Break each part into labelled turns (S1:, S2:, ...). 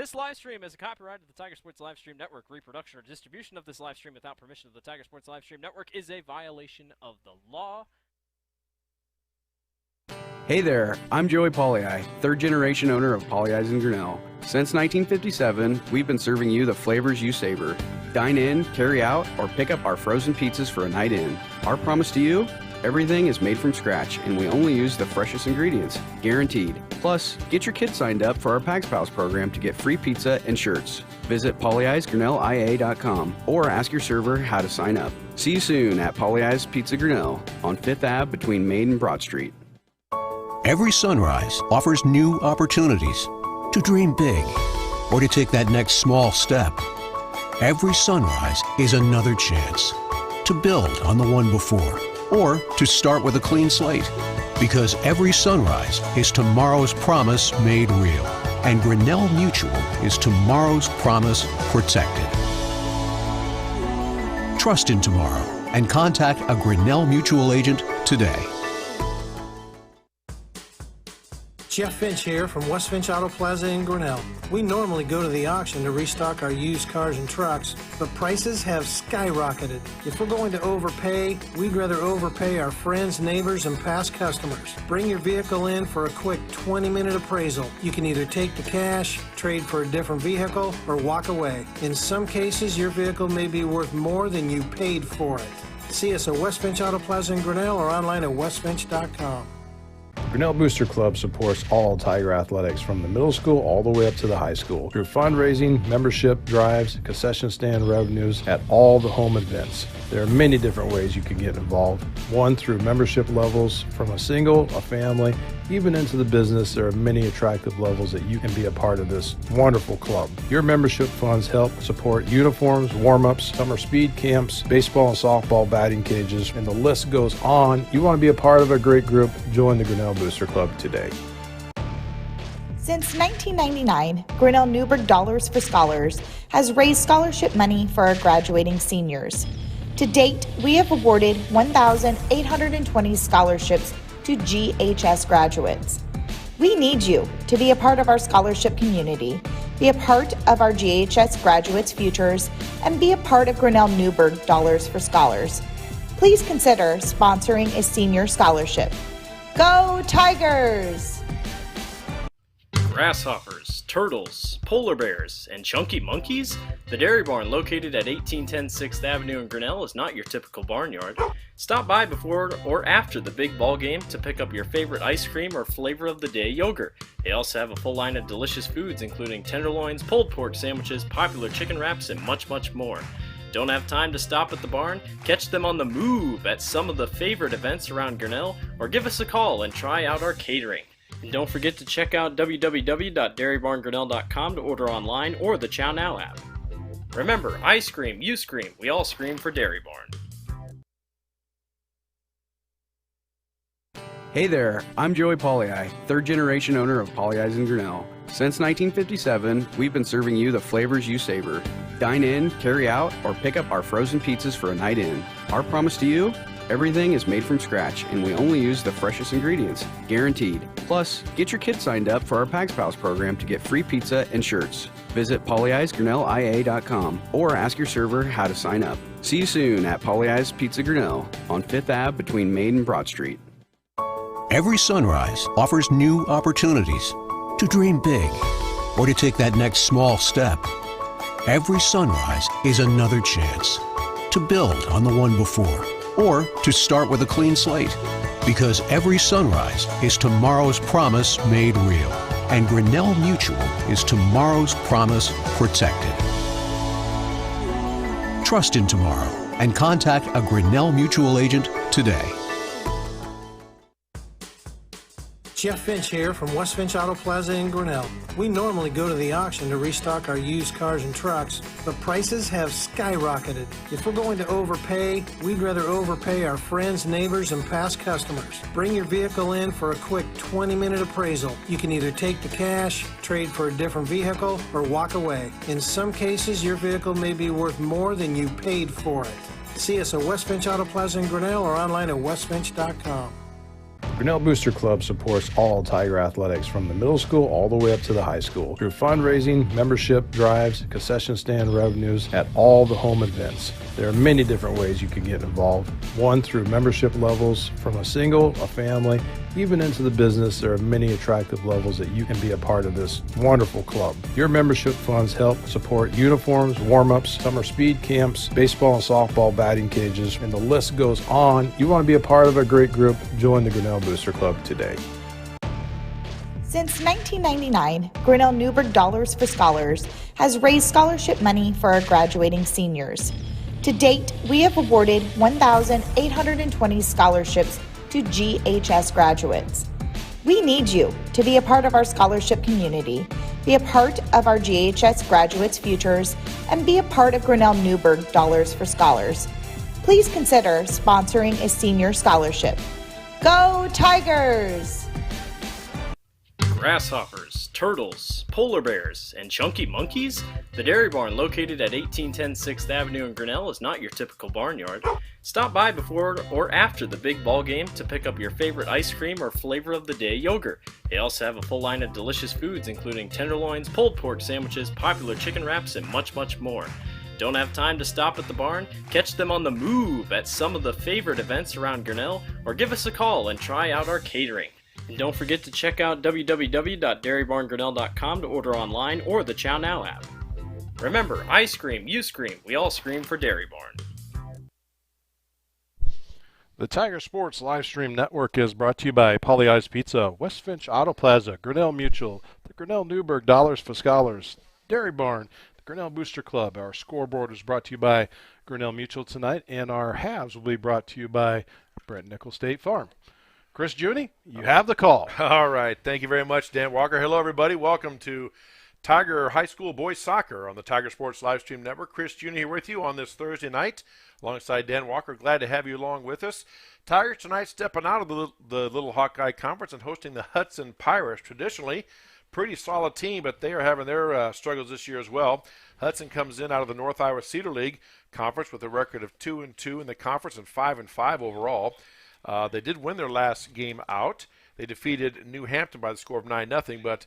S1: This live stream is a copyright of the Tiger Sports Livestream Network. Reproduction or distribution of this live stream without permission of the Tiger Sports Livestream Network is a violation of the law.
S2: Hey there, I'm Joey Pauley, third generation owner of Pauley in Grinnell. Since 1957, we've been serving you the flavors you savor. Dine in, carry out, or pick up our frozen pizzas for a night in. Our promise to you? Everything is made from scratch, and we only use the freshest ingredients, guaranteed. Plus, get your kids signed up for our Pags Pals program to get free pizza and shirts. Visit Pauley'sGrinnellIA.com or ask your server how to sign up. See you soon at Pauley's Pizza Grinnell on 5th Ave between Main and Broad Street.
S3: Every sunrise offers new opportunities to dream big or to take that next small step. Every sunrise is another chance to build on the one before or to start with a clean slate. Because every sunrise is tomorrow's promise made real. And Grinnell Mutual is tomorrow's promise protected. Trust in tomorrow and contact a Grinnell Mutual agent today.
S4: Jeff Finch here from West Finch Auto Plaza in Grinnell. We normally go to the auction to restock our used cars and trucks, but prices have skyrocketed. If we're going to overpay, we'd rather overpay our friends, neighbors, and past customers. Bring your vehicle in for a quick 20-minute appraisal. You can either take the cash, trade for a different vehicle, or walk away. In some cases, your vehicle may be worth more than you paid for it. See us at West Finch Auto Plaza in Grinnell or online at westfinch.com.
S5: Grinnell Booster Club supports all Tiger athletics from the middle school all the way up to the high school through fundraising, membership drives, concession stand revenues at all the home events. There are many different ways you can get involved. One, through membership levels from a single, a family, even into the business. There are many attractive levels that you can be a part of this wonderful club. Your membership funds help support uniforms, warm-ups, summer speed camps, baseball and softball batting cages, and the list goes on. You want to be a part of a great group? Join the Grinnell Booster Club today.
S6: Since 1999, Grinnell Newburgh Dollars for Scholars has raised scholarship money for our graduating seniors. To date, we have awarded 1,820 scholarships to GHS graduates. We need you to be a part of our scholarship community, be a part of our GHS graduates' futures, and be a part of Grinnell Newburgh Dollars for Scholars. Please consider sponsoring a senior scholarship. Go Tigers!
S1: Grasshoppers, turtles, polar bears, and chunky monkeys? The Dairy Barn, located at 1810 6th Avenue in Grinnell, is not your typical barnyard. Stop by before or after the big ball game to pick up your favorite ice cream or flavor of the day yogurt. They also have a full line of delicious foods, including tenderloins, pulled pork sandwiches, popular chicken wraps, and much, much more. Don't have time to stop at the barn? Catch them on the move at some of the favorite events around Grinnell, or give us a call and try out our catering. And don't forget to check out www.dairybarngrinnell.com to order online or the Chow Now app. Remember, I scream, you scream, we all scream for Dairy Barn.
S2: Hey there, I'm Joey Pauley, third generation owner of Pauley in Grinnell. Since 1957, we've been serving you the flavors you savor. Dine in, carry out, or pick up our frozen pizzas for a night in. Our promise to you? Everything is made from scratch, and we only use the freshest ingredients, guaranteed. Plus, get your kids signed up for our Pags Pals program to get free pizza and shirts. Visit Pauley'sGrinnellIA.com or ask your server how to sign up. See you soon at Pauley's Pizza Grinnell on 5th Ave between Main and Broad Street.
S3: Every sunrise offers new opportunities to dream big or to take that next small step. Every sunrise is another chance to build on the one before or to start with a clean slate. Because every sunrise is tomorrow's promise made real. And Grinnell Mutual is tomorrow's promise protected. Trust in tomorrow and contact a Grinnell Mutual agent today.
S4: Jeff Finch here from West Finch Auto Plaza in Grinnell. We normally go to the auction to restock our used cars and trucks, but prices have skyrocketed. If we're going to overpay, we'd rather overpay our friends, neighbors, and past customers. Bring your vehicle in for a quick 20-minute appraisal. You can either take the cash, trade for a different vehicle, or walk away. In some cases, your vehicle may be worth more than you paid for it. See us at West Finch Auto Plaza in Grinnell or online at westfinch.com.
S5: Grinnell Booster Club supports all Tiger athletics from the middle school all the way up to the high school through fundraising, membership drives, concession stand revenues at all the home events. There are many different ways you can get involved. One, through membership levels from a single, a family, even into the business. There are many attractive levels that you can be a part of this wonderful club. Your membership funds help support uniforms, warm-ups, summer speed camps, baseball and softball batting cages, and the list goes on. You want to be a part of a great group? Join the Grinnell Booster Club today.
S6: Since 1999, Grinnell Newberg Dollars for Scholars has raised scholarship money for our graduating seniors. To date, we have awarded 1,820 scholarships to GHS graduates. We need you to be a part of our scholarship community, be a part of our GHS graduates' futures, and be a part of Grinnell Newberg Dollars for Scholars. Please consider sponsoring a senior scholarship. Go Tigers!
S1: Grasshoppers, turtles, polar bears, and chunky monkeys? The Dairy Barn, located at 1810 6th Avenue in Grinnell, is not your typical barnyard. Stop by before or after the big ball game to pick up your favorite ice cream or flavor of the day yogurt. They also have a full line of delicious foods, including tenderloins, pulled pork sandwiches, popular chicken wraps, and much, much more. Don't have time to stop at the barn? Catch them on the move at some of the favorite events around Grinnell, or give us a call and try out our catering. And don't forget to check out www.dairybarngrinnell.com to order online or the Chow Now app. Remember, I scream, you scream, we all scream for Dairy Barn.
S7: The Tiger Sports Livestream Network is brought to you by Polly Eyes Pizza, West Finch Auto Plaza, Grinnell Mutual, the Grinnell Newberg Dollars for Scholars, Dairy Barn, the Grinnell Booster Club. Our scoreboard is brought to you by Grinnell Mutual tonight, and our halves will be brought to you by Brent Nickel State Farm. Chris Juni, you have the call.
S8: All right. Thank you very much, Dan Walker. Hello, everybody. Welcome to Tiger High School Boys Soccer on the Tiger Sports Livestream Network. Chris Juni here with you on this Thursday night alongside Dan Walker. Glad to have you along with us. Tigers tonight stepping out of the Little Hawkeye Conference and hosting the Hudson Pirates. Traditionally, pretty solid team, but they are having their struggles this year as well. Hudson comes in out of the North Iowa Cedar League Conference with a record of 2-2 in the conference and 5-5 overall. They did win their last game out. They defeated New Hampton by the score of 9-0, but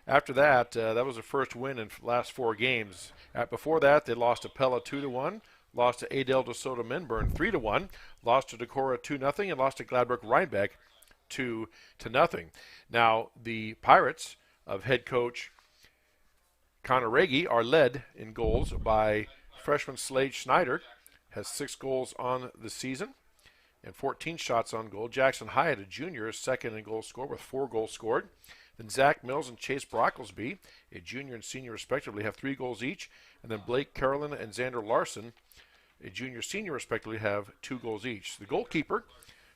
S8: after that, that was their first win in the last 4 games. Before that, they lost to Pella 2-1, lost to Adel DeSoto Minburn 3-1, lost to Decorah 2-0, and lost to Gladbrook Rhinebeck 2-0. Now, the Pirates of head coach Connor Raggy are led in goals by freshman Slade Schneider, has 6 goals on the season and 14 shots on goal. Jackson Hyatt, a junior, is second in goal score with 4 goals scored. Then Zach Mills and Chase Brocklesby, a junior and senior respectively, have 3 goals each. And then Blake Carolyn and Xander Larson, a junior senior respectively, have 2 goals each. The goalkeeper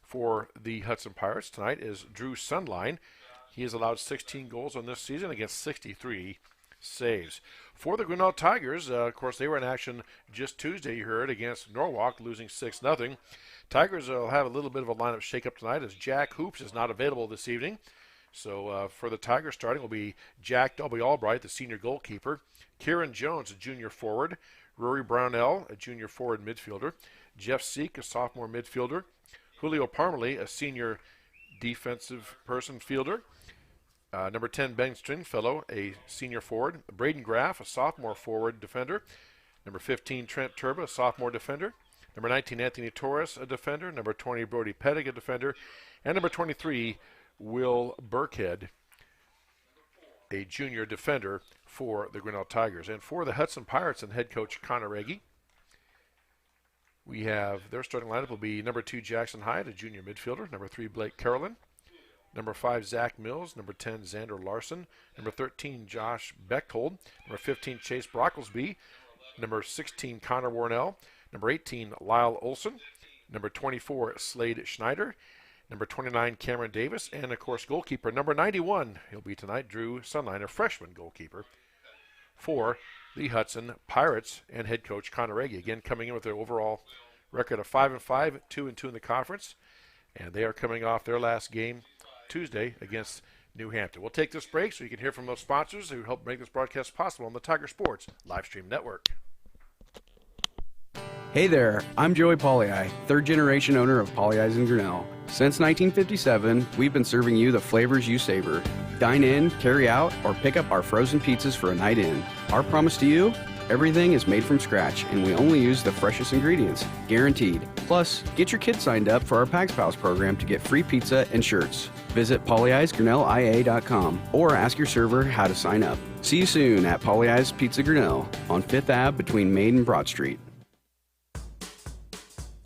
S8: for the Hudson Pirates tonight is Drew Sunline. He has allowed 16 goals on this season against 63 saves. For the Grinnell Tigers, of course, they were in action just Tuesday, you heard, against Norwalk, losing 6-0. Tigers will have a little bit of a lineup shakeup tonight as Jack Hoops is not available this evening. So for the Tigers, starting will be Jack W. Albright, the senior goalkeeper, Kieran Jones, a junior forward, Rory Brownell, a junior forward midfielder, Jeff Seek, a sophomore midfielder, Julio Parmalee, a senior defensive person fielder, number 10, Ben Stringfellow, a senior forward, Braden Graff, a sophomore forward defender, number 15, Trent Turba, a sophomore defender, number 19, Anthony Torres, a defender, number 20, Brody Pettig, a defender, and number 23, Will Burkhead, a junior defender for the Grinnell Tigers. And for the Hudson Pirates and head coach Connor Raggy, we have their starting lineup will be number 2, Jackson Hyatt, a junior midfielder, number 3, Blake Carolyn, number 5, Zach Mills, number 10, Xander Larson, number 13, Josh Bechtold, number 15, Chase Brocklesby, number 16, Connor Warnell, number 18, Lyle Olson, number 24, Slade Schneider, number 29, Cameron Davis, and, of course, goalkeeper number 91, he'll be tonight, Drew Sunline, a freshman goalkeeper for the Hudson Pirates and head coach Connor Raggy, again coming in with their overall record of 5-5, 2-2 in the conference, and they are coming off their last game Tuesday against New Hampton. We'll take this break so you can hear from those sponsors who help make this broadcast possible on the Tiger Sports Livestream Network.
S2: Hey there, I'm Joey Pollyi, third generation owner of Pollyi's in Grinnell. Since 1957, we've been serving you the flavors you savor. Dine in, carry out, or pick up our frozen pizzas for a night in. Our promise to you? Everything is made from scratch, and we only use the freshest ingredients, guaranteed. Plus, get your kids signed up for our Pags Pals program to get free pizza and shirts. Visit pollyi'sgrinnellia.com or ask your server how to sign up. See you soon at Pollyi's Pizza Grinnell on 5th Ave between Main and Broad Street.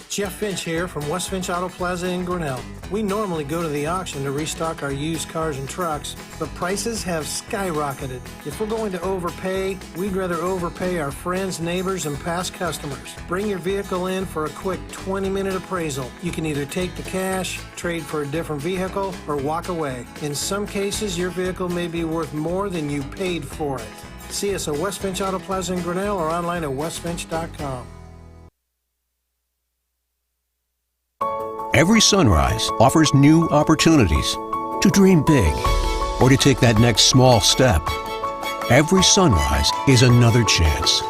S4: Jeff Finch here from West Finch Auto Plaza in Grinnell. We normally go to the auction to restock our used cars and trucks, but prices have skyrocketed. If we're going to overpay, we'd rather overpay our friends, neighbors, and past customers. Bring your vehicle in for a quick 20-minute appraisal. You can either take the cash, trade for a different vehicle, or walk away. In some cases, your vehicle may be worth more than you paid for it. See us at West Finch Auto Plaza in Grinnell or online at westfinch.com.
S3: Every sunrise offers new opportunities to dream big or to take that next small step. Every sunrise is another chance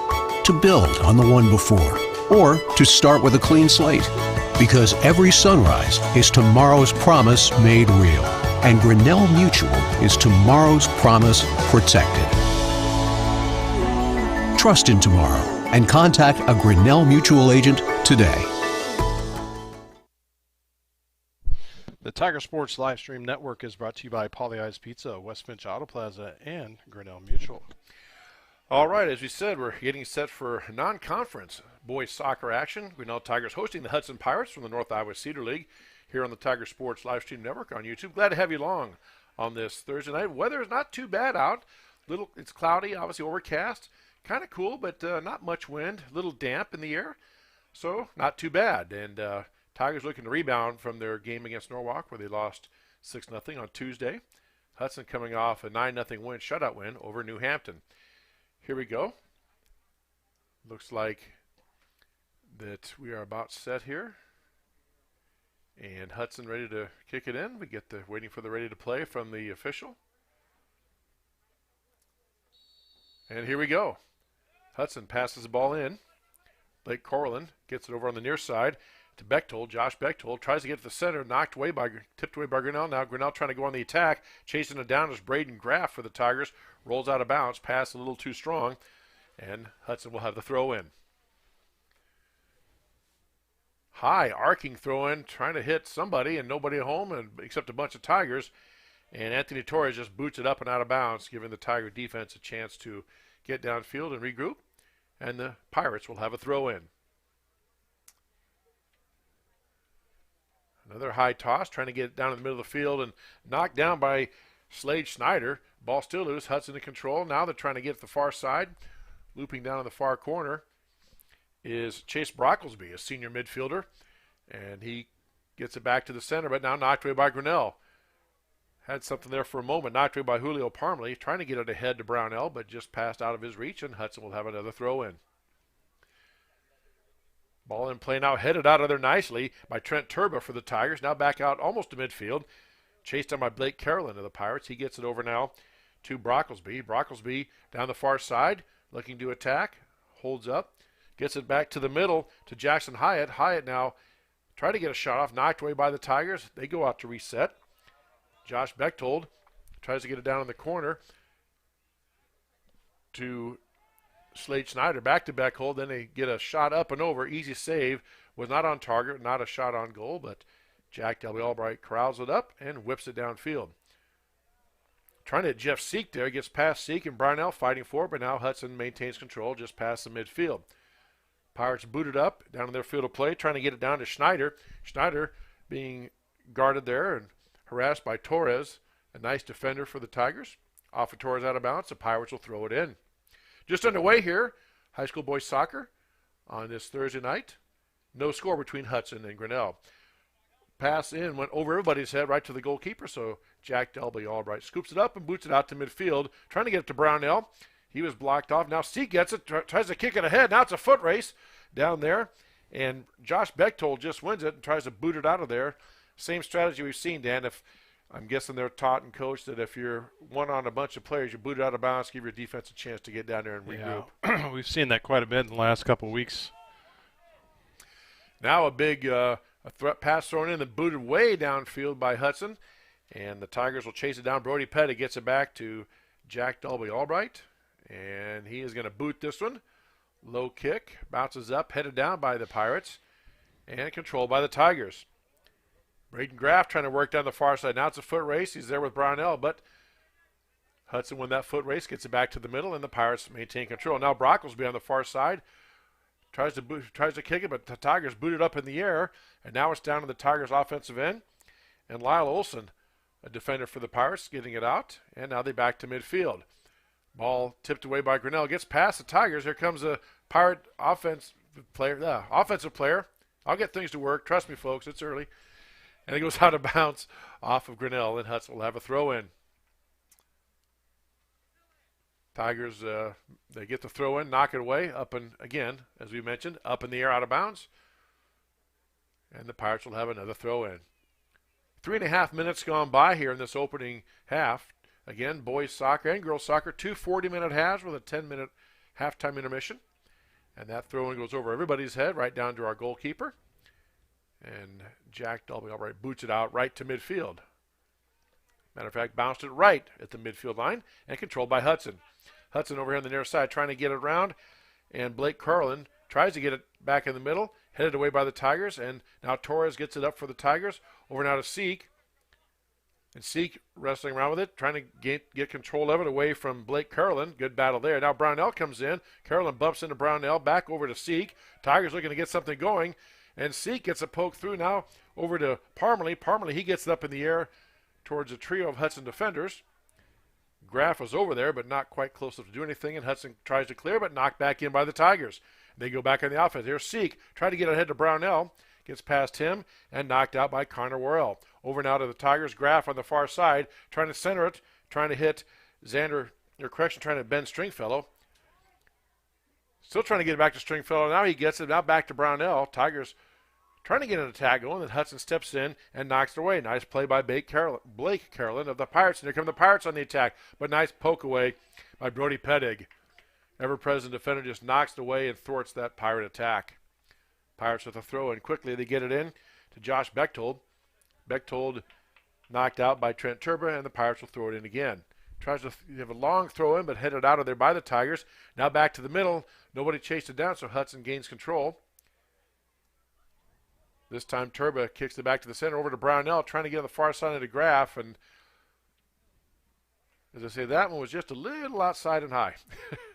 S3: to build on the one before or to start with a clean slate. Because every sunrise is tomorrow's promise made real. And Grinnell Mutual is tomorrow's promise protected. Trust in tomorrow and contact a Grinnell Mutual agent today.
S7: The Tiger Sports Live Stream Network is brought to you by Pollyi's Pizza, West Finch Auto Plaza, and Grinnell Mutual.
S8: All right, as we said, we're getting set for non-conference boys soccer action. Grinnell Tigers hosting the Hudson Pirates from the North Iowa Cedar League here on the Tiger Sports Live Stream Network on YouTube. Glad to have you along on this Thursday night. Weather is not too bad out. It's cloudy, obviously overcast. Kind of cool, but not much wind. A little damp in the air, so not too bad. And Tigers looking to rebound from their game against Norwalk where they lost 6-0 on Tuesday. Hudson coming off a 9-0 win, shutout win over New Hampton. Here we go. Looks like that we are about set here. And Hudson ready to kick it in. We get the waiting for the ready to play from the official. And here we go. Hudson passes the ball in. Blake Corlin gets it over on the near side to Bechtold. Josh Bechtold tries to get to the center, tipped away by Grinnell. Now Grinnell trying to go on the attack. Chasing it down is Braden Graff for the Tigers. Rolls out of bounds. Pass a little too strong. And Hudson will have the throw in. High arcing throw in, trying to hit somebody and nobody at home except a bunch of Tigers. And Anthony Torres just boots it up and out of bounds, giving the Tiger defense a chance to get downfield and regroup. And the Pirates will have a throw in. Another high toss, trying to get it down in the middle of the field and knocked down by Slade Schneider. Ball still loose, Hudson in control. Now they're trying to get to the far side. Looping down in the far corner is Chase Brocklesby, a senior midfielder. And he gets it back to the center, but now knocked away by Grinnell. Had something there for a moment, knocked away by Julio Parmley, trying to get it ahead to Brownell, but just passed out of his reach, and Hudson will have another throw in. Ball in play now, headed out of there nicely by Trent Turba for the Tigers. Now back out almost to midfield. Chased down by Blake Carolyn of the Pirates. He gets it over now to Brocklesby. Brocklesby down the far side, looking to attack. Holds up. Gets it back to the middle to Jackson Hyatt. Hyatt now trying to get a shot off. Knocked away by the Tigers. They go out to reset. Josh Bechtold tries to get it down in the corner to Slade Schneider, back to Bechtold. Then they get a shot up and over. Easy save. Was not on target, not a shot on goal, but Jack Delby Albright corrals it up and whips it downfield. Trying to hit Jeff Seek there. Gets past Seek and Brownell fighting for it, but now Hudson maintains control just past the midfield. Pirates booted up down in their field of play, trying to get it down to Schneider. Schneider being guarded there and harassed by Torres, a nice defender for the Tigers. Off of Torres out of bounds, the Pirates will throw it in. Just underway here, high school boys soccer on this Thursday night. No score between Hudson and Grinnell. Pass in, went over everybody's head right to the goalkeeper, so Jack Delby Albright scoops it up and boots it out to midfield, trying to get it to Brownell. He was blocked off. Now Seek gets it, tries to kick it ahead. Now it's a foot race down there, and Josh Bechtold just wins it and tries to boot it out of there. Same strategy we've seen, Dan. If I'm guessing they're taught and coached that if you're one on a bunch of players, you boot it out of bounds, give your defense a chance to get down there and regroup.
S7: Yeah. We've seen that quite a bit in the last couple of weeks
S8: Now a big pass thrown in and booted way downfield by Hudson. And the Tigers will chase it down. Brody Petty gets it back to Jack Dolby Albright. And he is going to boot this one. Low kick. Bounces up. Headed down by the Pirates. And controlled by the Tigers. Braden Graff trying to work down the far side. Now it's a foot race. He's there with Brownell. But Hudson won that foot race. Gets it back to the middle. And the Pirates maintain control. Now Brocklesby on the far side. Tries to kick it, but the Tigers boot it up in the air, and now it's down to the Tigers' offensive end. And Lyle Olson, a defender for the Pirates, getting it out, and now they back to midfield. Ball tipped away by Grinnell, gets past the Tigers. Here comes a Pirate offensive player. I'll get things to work. Trust me, folks, it's early. And it goes out of bounds off of Grinnell, and Hudson will have a throw in. Tigers, they get the throw in, knock it away, up and again, as we mentioned, up in the air, out of bounds. And the Pirates will have another throw in. 3.5 minutes gone by here in this opening half. Again, boys soccer and girls soccer, 2 40-minute halves with a 10-minute halftime intermission. And that throw in goes over everybody's head, right down to our goalkeeper. And Jack Dolby Albright boots it out right to midfield. Matter of fact, bounced it right at the midfield line and controlled by Hudson. Hudson over here on the near side trying to get it around, and Blake Carlin tries to get it back in the middle, headed away by the Tigers, and now Torres gets it up for the Tigers. Over now to Seek, and Seek wrestling around with it, trying to get control of it away from Blake Carlin. Good battle there. Now Brownell comes in. Carlin bumps into Brownell, back over to Seek. Tigers looking to get something going, and Seek gets a poke through now over to Parmalee. Parmalee, he gets it up in the air towards a trio of Hudson defenders. Graff was over there, but not quite close enough to do anything, and Hudson tries to clear, but knocked back in by the Tigers. They go back on the offense. Here's Seek, trying to get ahead to Brownell, gets past him, and knocked out by Connor Worrell. Over now to the Tigers. Graff on the far side, trying to center it, trying to hit trying to Ben Stringfellow. Still trying to get it back to Stringfellow. Now he gets it, now back to Brownell. Tigers trying to get an attack going, then Hudson steps in and knocks it away. Nice play by Blake Carolyn of the Pirates, and here come the Pirates on the attack, but nice poke away by Brody Pedig. Ever-present defender just knocks it away and thwarts that Pirate attack. Pirates with a throw, and quickly they get it in to Josh Bechtold. Bechtold knocked out by Trent Turba, and the Pirates will throw it in again. Tries to have a long throw in, but headed out of there by the Tigers. Now back to the middle. Nobody chased it down, so Hudson gains control. This time Turba kicks it back to the center over to Brownell, trying to get on the far side of the Graff. And as I say, that one was just a little outside and high,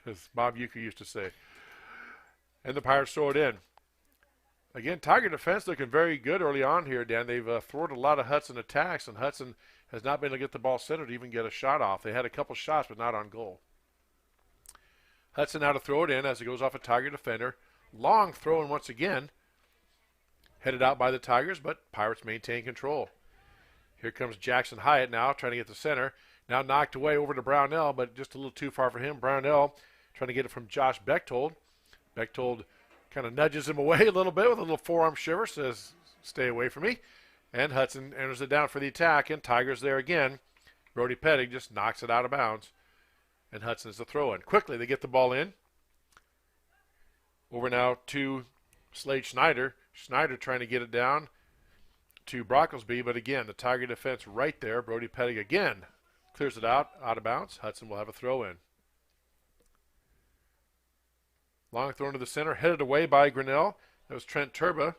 S8: as Bob Uecker used to say. And the Pirates throw it in. Again, Tiger defense looking very good early on here, Dan. They've thwarted a lot of Hudson attacks, and Hudson has not been able to get the ball centered to even get a shot off. They had a couple shots, but not on goal. Hudson now to throw it in as it goes off a Tiger defender. Long throw in once again. Headed out by the Tigers, but Pirates maintain control. Here comes Jackson Hyatt now, trying to get the center. Now knocked away over to Brownell, but just a little too far for him. Brownell trying to get it from Josh Bechtold. Bechtold kind of nudges him away a little bit with a little forearm shiver, says, stay away from me. And Hudson enters it down for the attack, and Tigers there again. Brody Pedig just knocks it out of bounds, and Hudson's the throw-in. Quickly, they get the ball in. Over now to Slade Schneider. Schneider trying to get it down to Brocklesby, but again, the Tiger defense right there. Brody Pedig again clears it out of bounds. Hudson will have a throw-in. Long throw into the center, headed away by Grinnell. That was Trent Turba.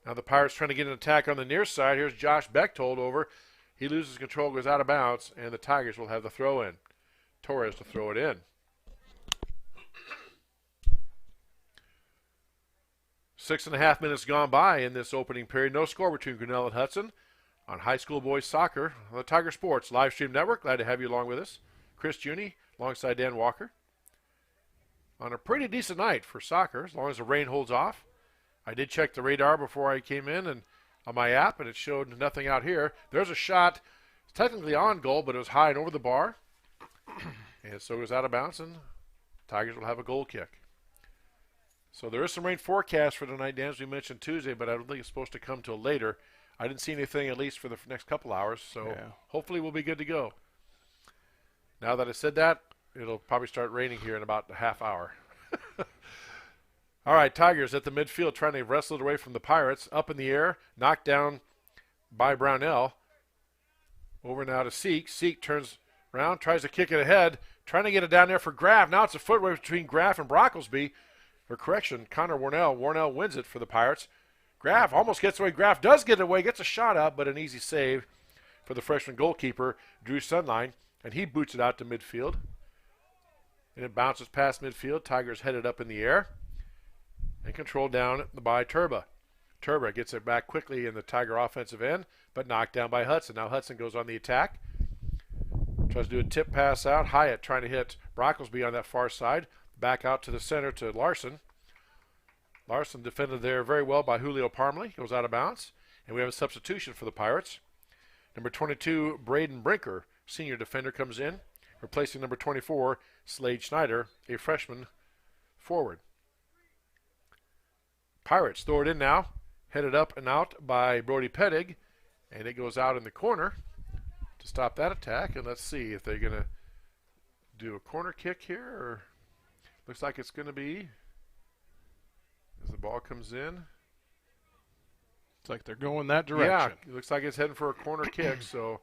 S8: Now the Pirates trying to get an attack on the near side. Here's Josh Bechtold over. He loses control, goes out of bounds, and the Tigers will have the throw-in. Torres to throw it in. 6.5 minutes gone by in this opening period. No score between Grinnell and Hudson on high school boys soccer on the Tiger Sports live stream network. Glad to have you along with us. Chris Juni alongside Dan Walker. On a pretty decent night for soccer, as long as the rain holds off. I did check the radar before I came in and on my app, and it showed nothing out here. There's a shot, it's technically on goal, but it was high and over the bar. And so it was out of bounds, and Tigers will have a goal kick. So there is some rain forecast for tonight, Dan, as we mentioned Tuesday, but I don't think it's supposed to come till later. I didn't see anything, at least for the next couple hours, so hopefully we'll be good to go. Now that I said that, it'll probably start raining here in about a half hour. All right, Tigers at the midfield trying to wrestle it away from the Pirates. Up in the air, knocked down by Brownell. Over now to Seek. Seek turns around, tries to kick it ahead, trying to get it down there for Graff. Now it's a foot race between Graff and Brocklesby. Or correction, Connor Warnell. Warnell wins it for the Pirates. Graff almost gets away. Graff does get away, gets a shot out, but an easy save for the freshman goalkeeper, Drew Sunline, and he boots it out to midfield. And it bounces past midfield. Tigers headed up in the air and controlled down by Turba. Turba gets it back quickly in the Tiger offensive end, but knocked down by Hudson. Now Hudson goes on the attack. Tries to do a tip pass out. Hyatt trying to hit Brocklesby on that far side. Back out to the center to Larson. Larson defended there very well by Julio Parmley. Goes out of bounds. And we have a substitution for the Pirates. Number 22, Braden Brinker, senior defender, comes in, replacing number 24, Slade Schneider, a freshman forward. Pirates throw it in now, headed up and out by Brody Pettig, and it goes out in the corner to stop that attack. And let's see if they're going to do a corner kick here, or looks like it's going to be as the ball comes in.
S7: It's like they're going that direction.
S8: Yeah, it looks like it's heading for a corner kick. So,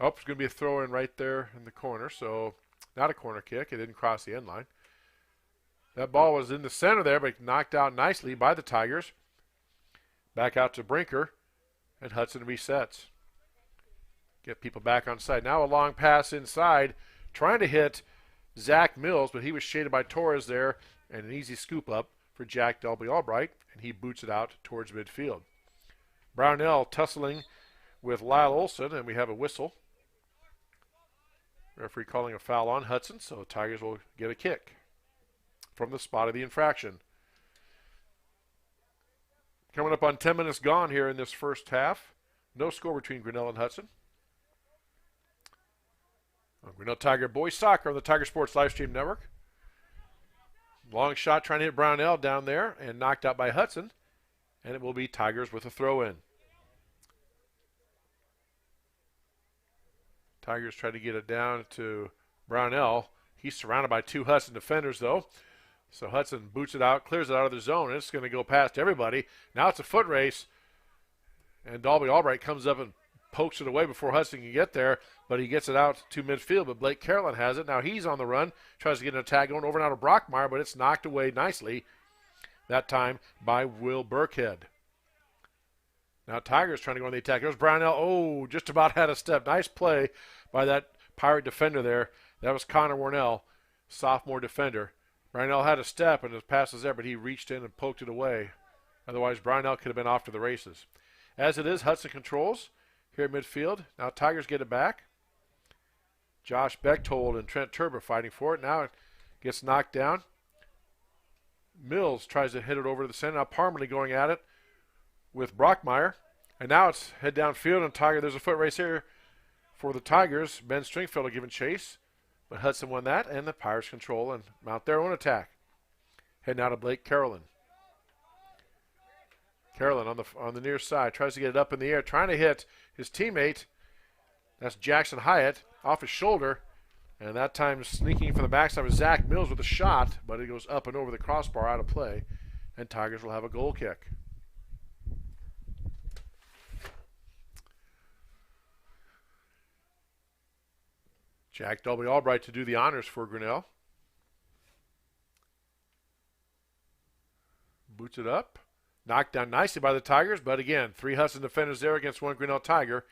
S8: it's going to be a throw in right there in the corner. So, not a corner kick. It didn't cross the end line. That ball was in the center there, but knocked out nicely by the Tigers. Back out to Brinker, and Hudson resets. Get people back on side. Now a long pass inside, trying to hit Zach Mills, but he was shaded by Torres there, and an easy scoop up for Jack Delby Albright, and he boots it out towards midfield. Brownell tussling with Lyle Olson, and we have a whistle. Referee calling a foul on Hudson, so the Tigers will get a kick from the spot of the infraction. Coming up on 10 minutes gone here in this first half. No score between Grinnell and Hudson. On Grinnell Tiger Boys Soccer on the Tiger Sports Livestream Network. Long shot trying to hit Brownell down there and knocked out by Hudson. And it will be Tigers with a throw in. Tigers try to get it down to Brownell. He's surrounded by two Hudson defenders though. So Hudson boots it out, clears it out of the zone, and it's going to go past everybody. Now it's a foot race. And Dalby Albright comes up and pokes it away before Hudson can get there, but he gets it out to midfield, but Blake Carolyn has it. Now he's on the run, tries to get an attack going over and out of Brockmeyer, but it's knocked away nicely, that time by Will Burkhead. Now Tigers trying to go on the attack. There's Brownell. Just about had a step. Nice play by that Pirate defender there. That was Connor Warnell, sophomore defender. Brownell had a step and his pass was there, but he reached in and poked it away. Otherwise, Brownell could have been off to the races. As it is, Hudson controls here at midfield. Now Tigers get it back. Josh Bechtold and Trent Turber fighting for it. Now it gets knocked down. Mills tries to hit it over to the center. Now Parmley going at it with Brockmeyer. And now it's head downfield and Tiger. There's a foot race here for the Tigers. Ben Stringfield giving chase. But Hudson won that, and the Pirates control and mount their own attack. Heading out of Blake Carolyn. Carolyn on the near side tries to get it up in the air, trying to hit his teammate. That's Jackson Hyatt off his shoulder, and that time sneaking from the backside of Zach Mills with a shot, but it goes up and over the crossbar out of play, and Tigers will have a goal kick. Jack W. Albright to do the honors for Grinnell. Boots it up. Knocked down nicely by the Tigers, but again, 3 Hudson defenders there against 1 Grinnell Tiger.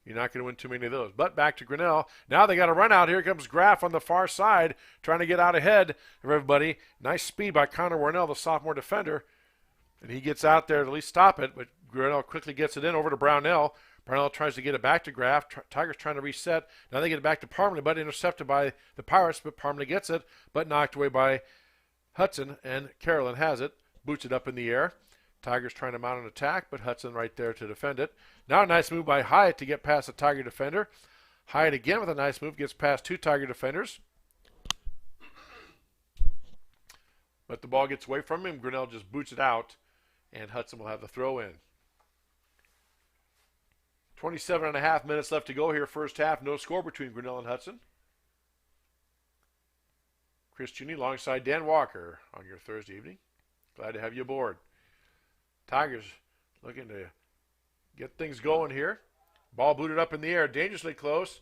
S8: You're not going to win too many of those. But back to Grinnell. Now they got a run out. Here comes Graff on the far side, trying to get out ahead of everybody. Nice speed by Connor Warnell, the sophomore defender. And he gets out there to at least stop it, but Grinnell quickly gets it in over to Brownell. Brownell tries to get it back to Graff. Tigers trying to reset. Now they get it back to Parmley, but intercepted by the Pirates. But Parmley gets it, but knocked away by Hudson, and Carolyn has it. Boots it up in the air. Tigers trying to mount an attack, but Hudson right there to defend it. Now a nice move by Hyatt to get past the Tiger defender. Hyatt again with a nice move, gets past 2 Tiger defenders. But the ball gets away from him. Grinnell just boots it out, and Hudson will have the throw in. 27.5 minutes left to go here, first half. No score between Grinnell and Hudson. Chris Juney alongside Dan Walker on your Thursday evening. Glad to have you aboard. Tigers looking to get things going here. Ball booted up in the air, dangerously close,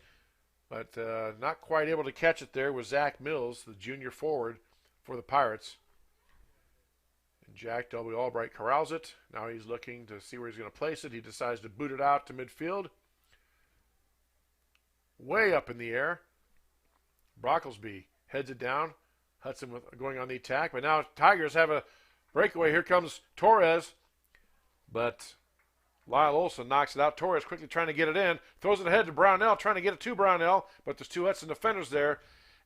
S8: but not quite able to catch it there was Zach Mills, the junior forward for the Pirates. And Jack W. Albright corrals it. Now he's looking to see where he's going to place it. He decides to boot it out to midfield. Way up in the air. Brocklesby heads it down. Hudson going on the attack, but now Tigers have a breakaway. Here comes Torres, but Lyle Olson knocks it out. Torres quickly trying to get it in, throws it ahead to Brownell, trying to get it to Brownell, but there's two Hudson defenders there,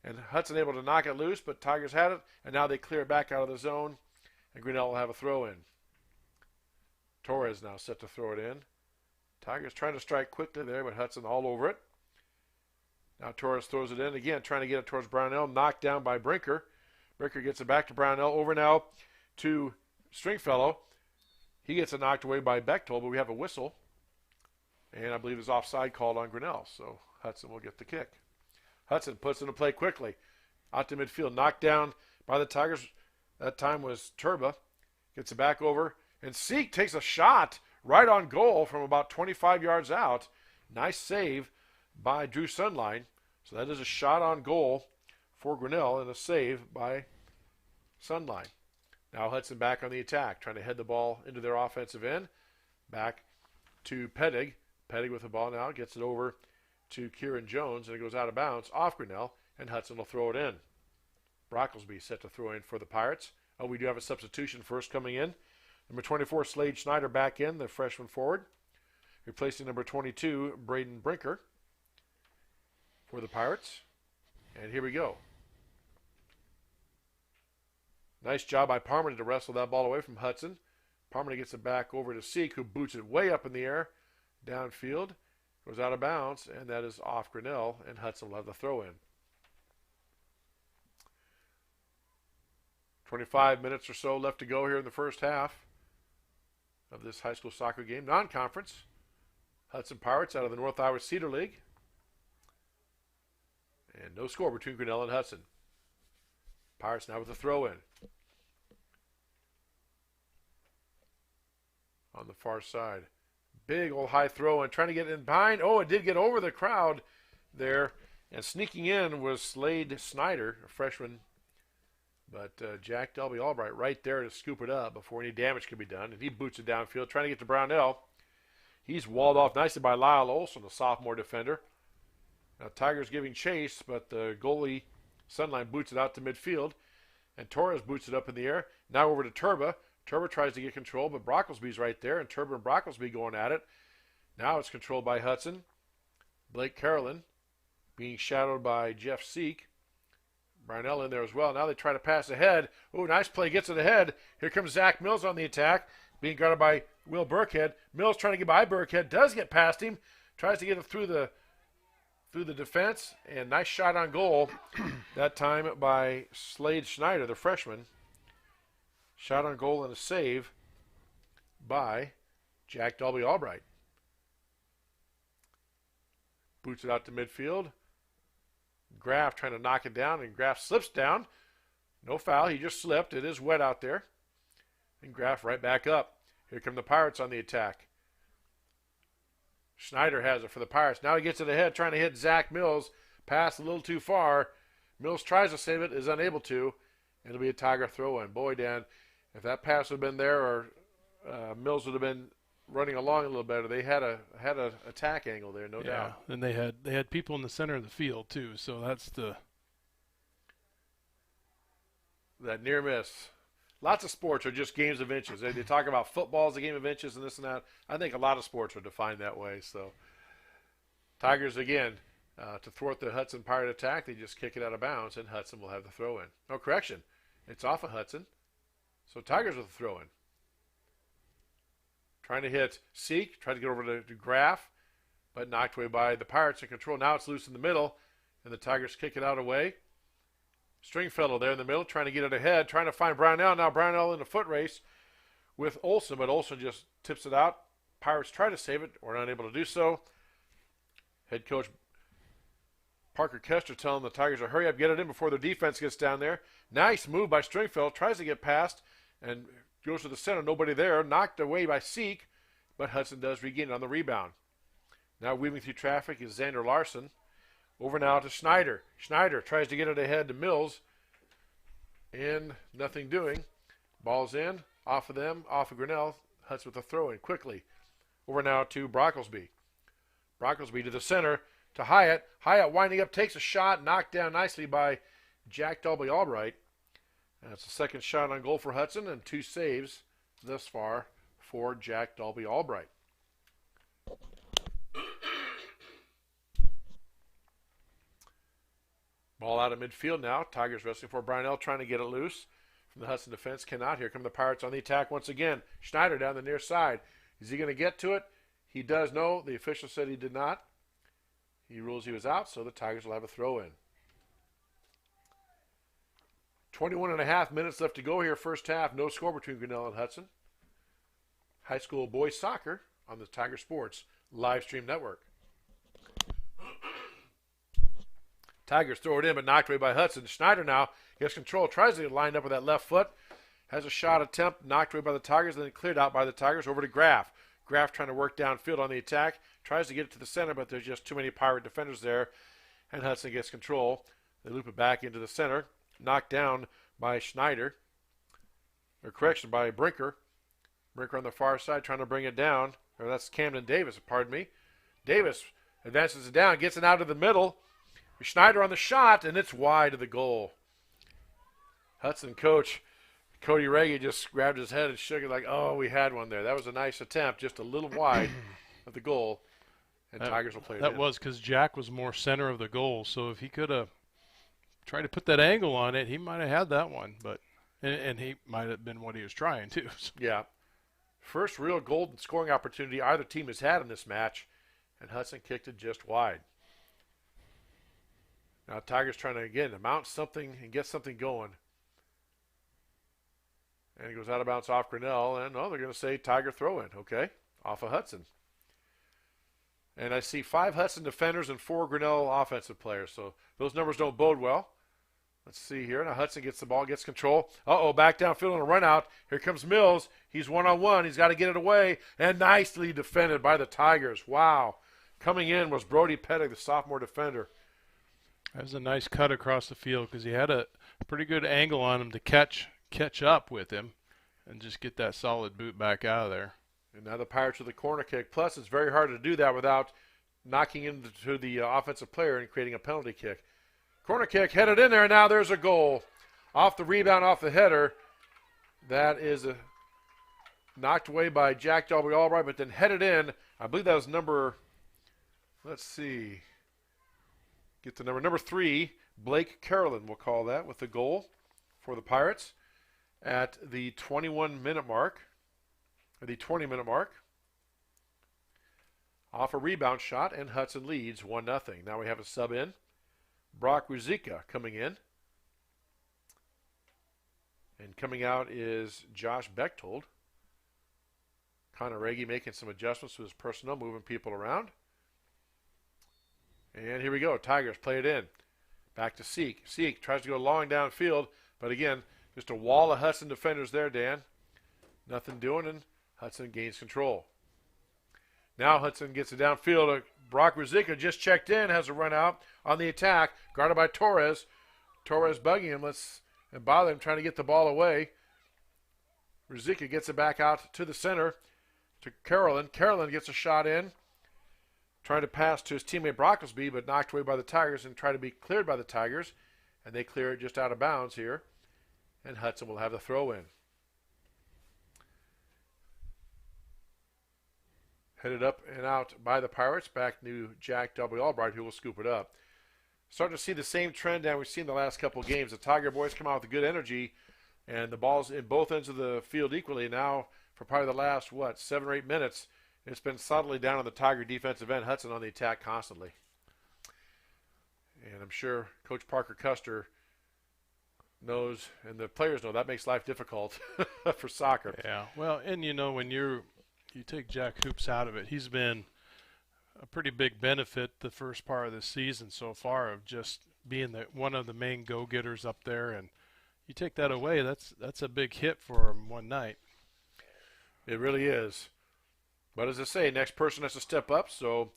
S8: and Hudson able to knock it loose, but Tigers had it, and now they clear it back out of the zone, and Grinnell will have a throw in. Torres now set to throw it in. Tigers trying to strike quickly there, but Hudson all over it. Now Torres throws it in again, trying to get it towards Brownell, knocked down by Brinker. Brinker gets it back to Brownell, over now to Stringfellow. He gets it knocked away by Bechtold, but we have a whistle. And I believe it's offside called on Grinnell, so Hudson will get the kick. Hudson puts it in play quickly. Out to midfield, knocked down by the Tigers. That time was Turba. Gets it back over, and Seek takes a shot right on goal from about 25 yards out. Nice save by Drew Sunline. So that is a shot on goal for Grinnell and a save by Sunline. Now Hudson back on the attack, trying to head the ball into their offensive end. Back to Pedig. Pedig with the ball now, gets it over to Kieran Jones, and it goes out of bounds off Grinnell, and Hudson will throw it in. Brocklesby set to throw in for the Pirates. Oh, we do have a substitution first coming in. Number 24, Slade Schneider back in, the freshman forward. Replacing number 22, Braden Brinker for the Pirates. And here we go. Nice job by Parmenter to wrestle that ball away from Hudson. Parmenter gets it back over to Seek, who boots it way up in the air, downfield. Goes out of bounds, and that is off Grinnell, and Hudson will have the throw in. 25 minutes or so left to go here in the first half of this high school soccer game. Non-conference. Hudson Pirates out of the North Iowa Cedar League. And no score between Grinnell and Hudson. Pirates now with the throw in. On the far side. Big old high throw in, trying to get in behind. Oh, it did get over the crowd there. And sneaking in was Slade Snyder, a freshman. But Jack W. Albright right there to scoop it up before any damage can be done. And he boots it downfield, trying to get to Brownell. He's walled off nicely by Lyle Olson, a sophomore defender. Now Tigers giving chase, but the goalie Sunline boots it out to midfield. And Torres boots it up in the air. Now over to Turba. Turba tries to get control, but Brocklesby's right there, and Turba and Brocklesby going at it. Now it's controlled by Hudson. Blake Carolyn being shadowed by Jeff Seek. Brownell in there as well. Now they try to pass ahead. Oh, nice play. Gets it ahead. Here comes Zach Mills on the attack, being guarded by Will Burkhead. Mills trying to get by Burkhead. Does get past him. Tries to get it through the defense. And nice shot on goal. That time by Slade Schneider, the freshman. Shot on goal and a save by Jack W. Albright. Boots it out to midfield. Graff trying to knock it down, and Graff slips down. No foul, he just slipped. It is wet out there. And Graff right back up. Here come the Pirates on the attack. Schneider has it for the Pirates. Now he gets it ahead, trying to hit Zach Mills. Pass a little too far. Mills tries to save it, is unable to. It'll be a Tiger throw-in. Boy, Dan, if that pass would have been there, or Mills would have been running along a little better. They had a attack angle there, no doubt.
S7: And they had people in the center of the field too. So that's
S8: that near miss. Lots of sports are just games of inches. They talk about football as a game of inches and this and that. I think a lot of sports are defined that way. So Tigers again to thwart the Hudson Pirate attack. They just kick it out of bounds, and Hudson will have the throw in. No correction, it's off of Hudson. So Tigers with the throw in. Trying to hit Seek, trying to get over to Graff, but knocked away by the Pirates in control. Now it's loose in the middle, and the Tigers kick it out away. Stringfellow there in the middle, trying to get it ahead, trying to find Brownell. Now Brownell in a foot race with Olson, but Olson just tips it out. Pirates try to save it, or unable to do so. Head coach Parker Kester telling the Tigers to hurry up, get it in before their defense gets down there. Nice move by Stringfield. Tries to get past and goes to the center. Nobody there. Knocked away by Seek, but Hudson does regain it on the rebound. Now weaving through traffic is Xander Larson. Over now to Schneider. Schneider tries to get it ahead to Mills. And nothing doing. Ball's in. Off of them. Off of Grinnell. Hudson with a throw in quickly. Over now to Brocklesby. Brocklesby to the center. To Hyatt. Hyatt winding up, takes a shot, knocked down nicely by Jack Dolby Albright. That's the second shot on goal for Hudson and 2 saves thus far for Jack Dolby Albright. Ball out of midfield now. Tigers wrestling for Brownell, trying to get it loose from the Hudson defense. Cannot. Here come the Pirates on the attack once again. Schneider down the near side. Is he going to get to it? He does know. The official said he did not. He rules he was out, so the Tigers will have a throw in. 21.5 minutes left to go here, first half. No score between Grinnell and Hudson. High school boys soccer on the Tiger Sports live stream network. Tigers throw it in, but knocked away by Hudson. Schneider now gets control, tries to get lined up with that left foot. Has a shot attempt, knocked away by the Tigers, then cleared out by the Tigers. Over to Graff. Graff trying to work downfield on the attack. Tries to get it to the center, but there's just too many Pirate defenders there. And Hudson gets control. They loop it back into the center. Knocked down by Schneider. Or correction, by Brinker. Brinker on the far side trying to bring it down. Or that's Camden Davis, pardon me. Davis advances it down, gets it out of the middle. Schneider on the shot, and it's wide of the goal. Hudson coach Cody Reggie just grabbed his head and shook it like, oh, we had one there. That was a nice attempt, just a little wide of the goal, and Tigers will play it
S7: That
S8: in.
S7: was because Jack was more center of the goal, so if he could have tried to put that angle on it, he might have had that one, but and he might have been what he was trying to.
S8: Yeah. First real golden scoring opportunity either team has had in this match, and Hudson kicked it just wide. Now Tigers trying to, again, mount something and get something going. And it goes out of bounds off Grinnell, and they're going to say Tiger throw-in, okay, off of Hudson. And I see 5 Hudson defenders and 4 Grinnell offensive players, so those numbers don't bode well. Let's see here. Now Hudson gets the ball, gets control. Back downfield on a run out. Here comes Mills. He's one-on-one. He's got to get it away, and nicely defended by the Tigers. Wow. Coming in was Brody Pettig, the sophomore defender.
S7: That was a nice cut across the field because he had a pretty good angle on him to catch up with him and just get that solid boot back out of there.
S8: And now the Pirates with a corner kick. Plus, it's very hard to do that without knocking into the offensive player and creating a penalty kick. Corner kick headed in there, and now there's a goal. Off the rebound, off the header. That is knocked away by Jack Dolby Albright, but then headed in. I believe that was number, let's see. Get the number 3, Blake Carolyn, we'll call that, with the goal for the Pirates at the 21-minute mark, or the 20-minute mark. Off a rebound shot, and Hudson leads 1-0. Now we have a sub in. Brock Ruzicka coming in. And coming out is Josh Bechtold. Connor Reggie making some adjustments to his personnel, moving people around. And here we go. Tigers play it in. Back to Seek. Seek tries to go long downfield, but again, just a wall of Hudson defenders there, Dan. Nothing doing, and Hudson gains control. Now Hudson gets it downfield. Brock Ruzicka just checked in, has a run out on the attack, guarded by Torres. Torres bugging him, and bother him, trying to get the ball away. Ruzicka gets it back out to the center to Carolyn. Carolyn gets a shot in. Trying to pass to his teammate Brocklesby, but knocked away by the Tigers and try to be cleared by the Tigers. And they clear it just out of bounds here. And Hudson will have the throw in. Headed up and out by the Pirates. Back to Jack W. Albright, who will scoop it up. Starting to see the same trend that we've seen the last couple of games. The Tiger boys come out with good energy, and the ball's in both ends of the field equally. Now, for probably the last, 7 or 8 minutes, it's been subtly down on the Tiger defensive end. Hudson on the attack constantly. And I'm sure Coach Parker Custer knows, and the players know, that makes life difficult for soccer.
S7: Yeah, well, and when you take Jack Hoops out of it, he's been a pretty big benefit the first part of the season so far of just being one of the main go-getters up there, and you take that away, that's a big hit for him one night.
S8: It really is. But as I say, next person has to step up, so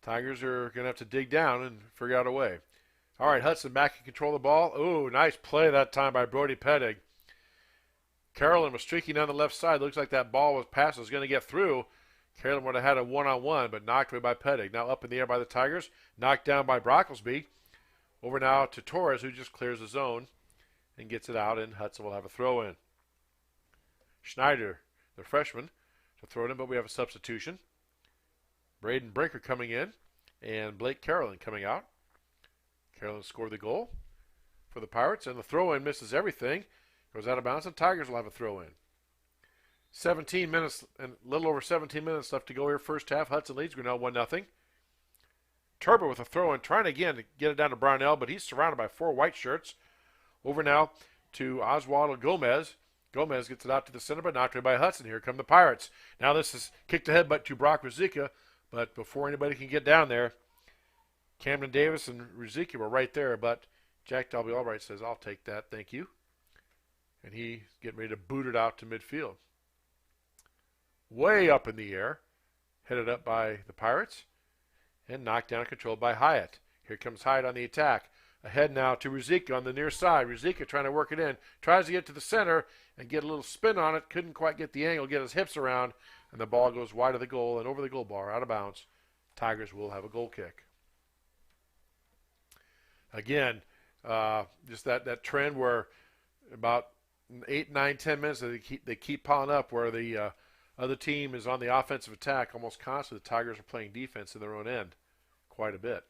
S8: Tigers are going to have to dig down and figure out a way. All right, Hudson back in control of the ball. Ooh, nice play that time by Brody Pettig. Carolyn was streaking down the left side. Looks like that ball was passed. Was going to get through. Carolyn would have had a one-on-one, but knocked away by Pettig. Now up in the air by the Tigers. Knocked down by Brocklesby. Over now to Torres, who just clears the zone and gets it out, and Hudson will have a throw-in. Schneider, the freshman, to throw it in, but we have a substitution. Braden Brinker coming in, and Blake Carolyn coming out. Carolyn scored the goal for the Pirates, and the throw-in misses everything. Goes out of bounds, and Tigers will have a throw-in. 17 minutes, and a little over 17 minutes left to go here. First half, Hudson leads Grinnell 1-0. Turbo with a throw-in, trying again to get it down to Brownell, but he's surrounded by 4 white shirts. Over now to Oswaldo Gomez. Gomez gets it out to the center, but knocked away by Hudson. Here come the Pirates. Now this is kicked ahead but to Brock Ruzicka, but before anybody can get down there, Camden Davis and Ruzicka were right there, but Jack W. Albright says, I'll take that, thank you. And he's getting ready to boot it out to midfield. Way up in the air, headed up by the Pirates, and knocked down and controlled by Hyatt. Here comes Hyatt on the attack. Ahead now to Ruzicka on the near side. Ruzicka trying to work it in. Tries to get to the center and get a little spin on it. Couldn't quite get the angle, get his hips around, and the ball goes wide of the goal and over the goal bar, out of bounds. Tigers will have a goal kick. Again, just that trend where about 8, 9, 10 minutes they keep piling up where the other team is on the offensive attack almost constantly. The Tigers are playing defense in their own end quite a bit.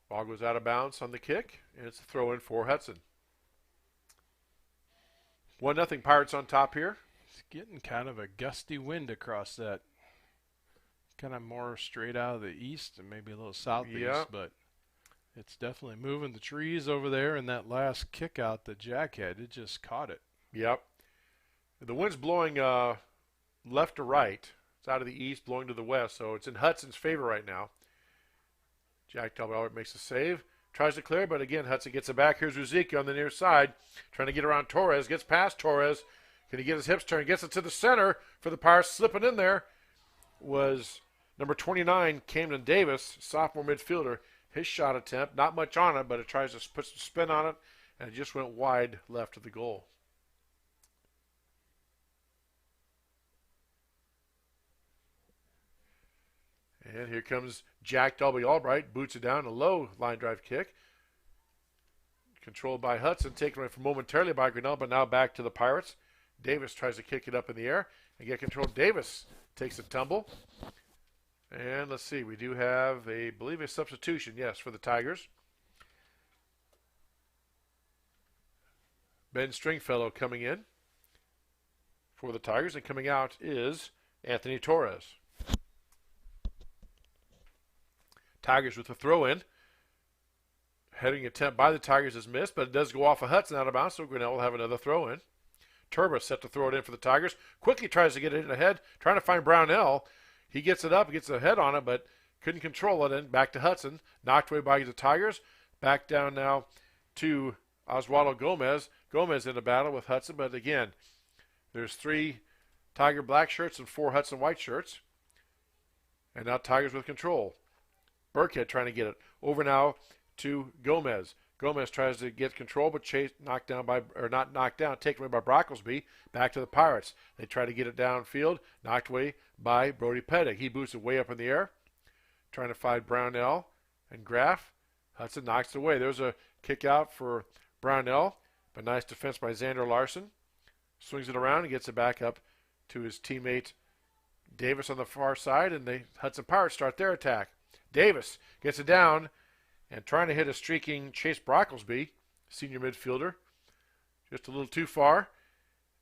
S8: Ball goes out of bounds on the kick, and it's a throw-in for Hudson. 1-0 Pirates on top here.
S7: It's getting kind of a gusty wind across that. Kind of more straight out of the east and maybe a little southeast, but it's definitely moving the trees over there, and that last kick out that Jack had, it just caught it.
S8: Yep. The wind's blowing left to right. It's out of the east, blowing to the west, so it's in Hudson's favor right now. Jack W. makes a save. Tries to clear, but again, Hudson gets it back. Here's Ruzicka on the near side. Trying to get around Torres. Gets past Torres. Can he get his hips turned? Gets it to the center for the Pirates. Slipping in there was number 29, Camden Davis, sophomore midfielder. His shot attempt, not much on it, but it tries to put some spin on it, and it just went wide left of the goal. And here comes Jack W. Albright, boots it down, a low line drive kick. Controlled by Hudson, taken away from momentarily by Grinnell, but now back to the Pirates. Davis tries to kick it up in the air and get control. Davis takes a tumble. And let's see, we do have, I believe, a substitution, yes, for the Tigers. Ben Stringfellow coming in for the Tigers, and coming out is Anthony Torres. Tigers with a throw-in. Heading attempt by the Tigers is missed, but it does go off of Hudson out of bounds, so Grinnell will have another throw-in. Turbo set to throw it in for the Tigers. Quickly tries to get it in ahead, trying to find Brownell. He gets it up, gets a head on it, but couldn't control it, and back to Hudson. Knocked away by the Tigers. Back down now to Oswaldo Gomez. Gomez in a battle with Hudson, but again, there's 3 Tiger black shirts and 4 Hudson white shirts. And now Tigers with control. Burkhead trying to get it over now to Gomez. Gomez tries to get control, but not knocked down, taken away by Brocklesby. Back to the Pirates. They try to get it downfield, knocked away by Brody Pettig. He boosts it way up in the air, trying to find Brownell and Graff. Hudson knocks it away. There's a kick out for Brownell, but nice defense by Xander Larson. Swings it around and gets it back up to his teammate Davis on the far side, and the Hudson Pirates start their attack. Davis gets it down and trying to hit a streaking Chase Brocklesby, senior midfielder. Just a little too far.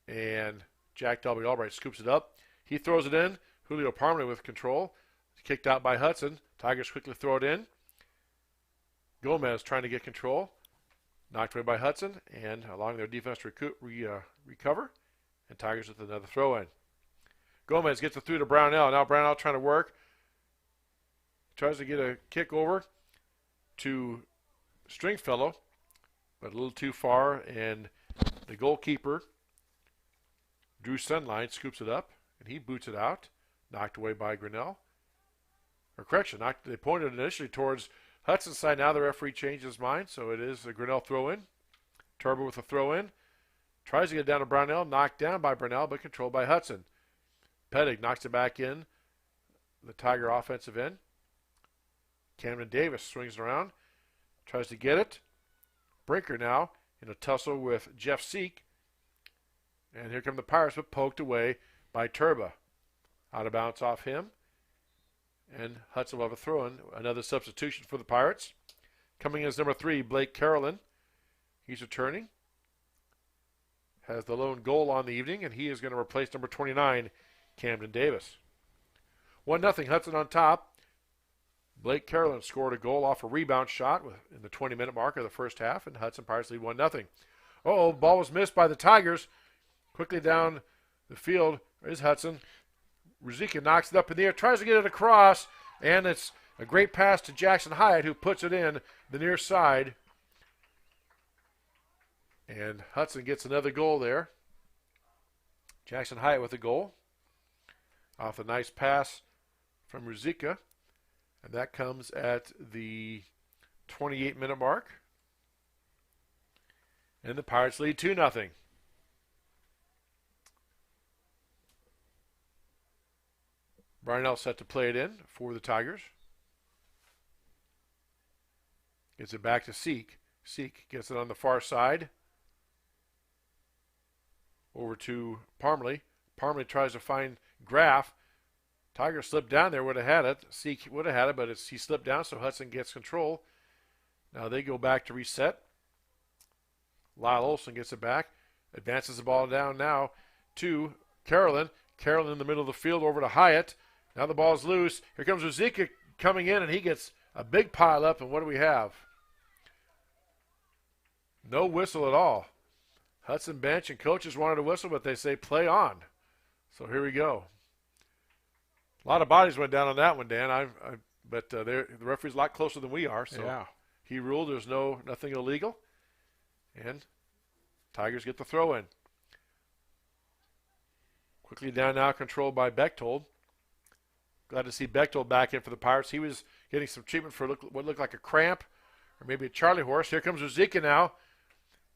S8: And Jack W. Albright scoops it up. He throws it in. Julio Parmley with control. Kicked out by Hudson. Tigers quickly throw it in. Gomez trying to get control. Knocked away by Hudson and allowing their defense to recover. And Tigers with another throw in. Gomez gets it through to Brownell. Now Brownell trying to work. Tries to get a kick over to Stringfellow, but a little too far, and the goalkeeper, Drew Sunline, scoops it up, and he boots it out, knocked away by Grinnell. Or correction, they pointed initially towards Hudson's side. Now the referee changed his mind, so it is a Grinnell throw-in. Turbo with a throw-in. Tries to get down to Brownell, knocked down by Brownell, but controlled by Hudson. Pettig knocks it back in, the Tiger offensive end. Camden Davis swings it around, tries to get it. Brinker now in a tussle with Jeff Seek. And here come the Pirates, but poked away by Turba. Out of bounds off him. And Hudson will have a throw-in. Another substitution for the Pirates. Coming in as number 3, Blake Carolyn. He's returning. Has the lone goal on the evening, and he is going to replace number 29, Camden Davis. 1-0 Hudson on top. Blake Carolyn scored a goal off a rebound shot in the 20-minute mark of the first half, and Hudson Pirates lead 1-0. Ball was missed by the Tigers. Quickly down the field is Hudson. Ruzicka knocks it up in the air, tries to get it across, and it's a great pass to Jackson Hyatt, who puts it in the near side. And Hudson gets another goal there. Jackson Hyatt with a goal off a nice pass from Ruzicka. And that comes at the 28-minute mark. And the Pirates lead 2-0. Brownell set to play it in for the Tigers. Gets it back to Seek. Seek gets it on the far side. Over to Parmley. Parmley tries to find Graff. Tiger slipped down there, would have had it. Seek would have had it, but he slipped down, so Hudson gets control. Now they go back to reset. Lyle Olson gets it back. Advances the ball down now to Carolyn. Carolyn in the middle of the field over to Hyatt. Now the ball's loose. Here comes Ruzicka coming in, and he gets a big pile up, and what do we have? No whistle at all. Hudson bench and coaches wanted a whistle, but they say play on. So here we go. A lot of bodies went down on that one, Dan. But the referee's a lot closer than we are. So
S7: Yeah.
S8: He ruled there's nothing illegal. And Tigers get the throw in. Quickly down now, controlled by Bechtold. Glad to see Bechtold back in for the Pirates. He was getting some treatment for what looked like a cramp or maybe a Charlie horse. Here comes Ruzicka now.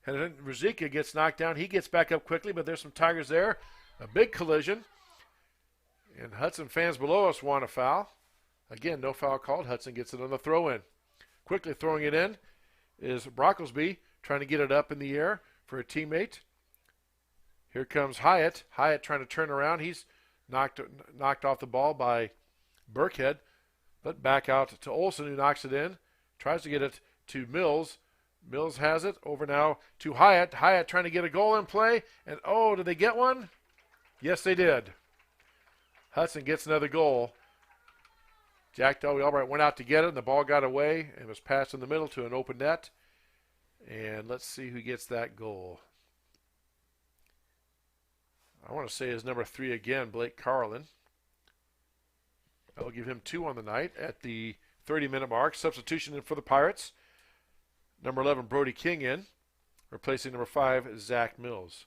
S8: And then Ruzicka gets knocked down. He gets back up quickly, but there's some Tigers there. A big collision. And Hudson fans below us want a foul. Again, no foul called. Hudson gets it on the throw-in. Quickly throwing it in is Brocklesby, trying to get it up in the air for a teammate. Here comes Hyatt. Hyatt trying to turn around. He's knocked off the ball by Burkhead, but back out to Olson, who knocks it in. Tries to get it to Mills. Mills has it. Over now to Hyatt. Hyatt trying to get a goal in play. And, did they get one? Yes, they did. Hudson gets another goal. Jack Dolby Albright went out to get it, and the ball got away and was passed in the middle to an open net. And let's see who gets that goal. I want to say is number 3 again, Blake Carlin. I'll give him 2 on the night at the 30-minute mark. Substitution in for the Pirates. Number 11, Brody King in, replacing number 5, Zach Mills.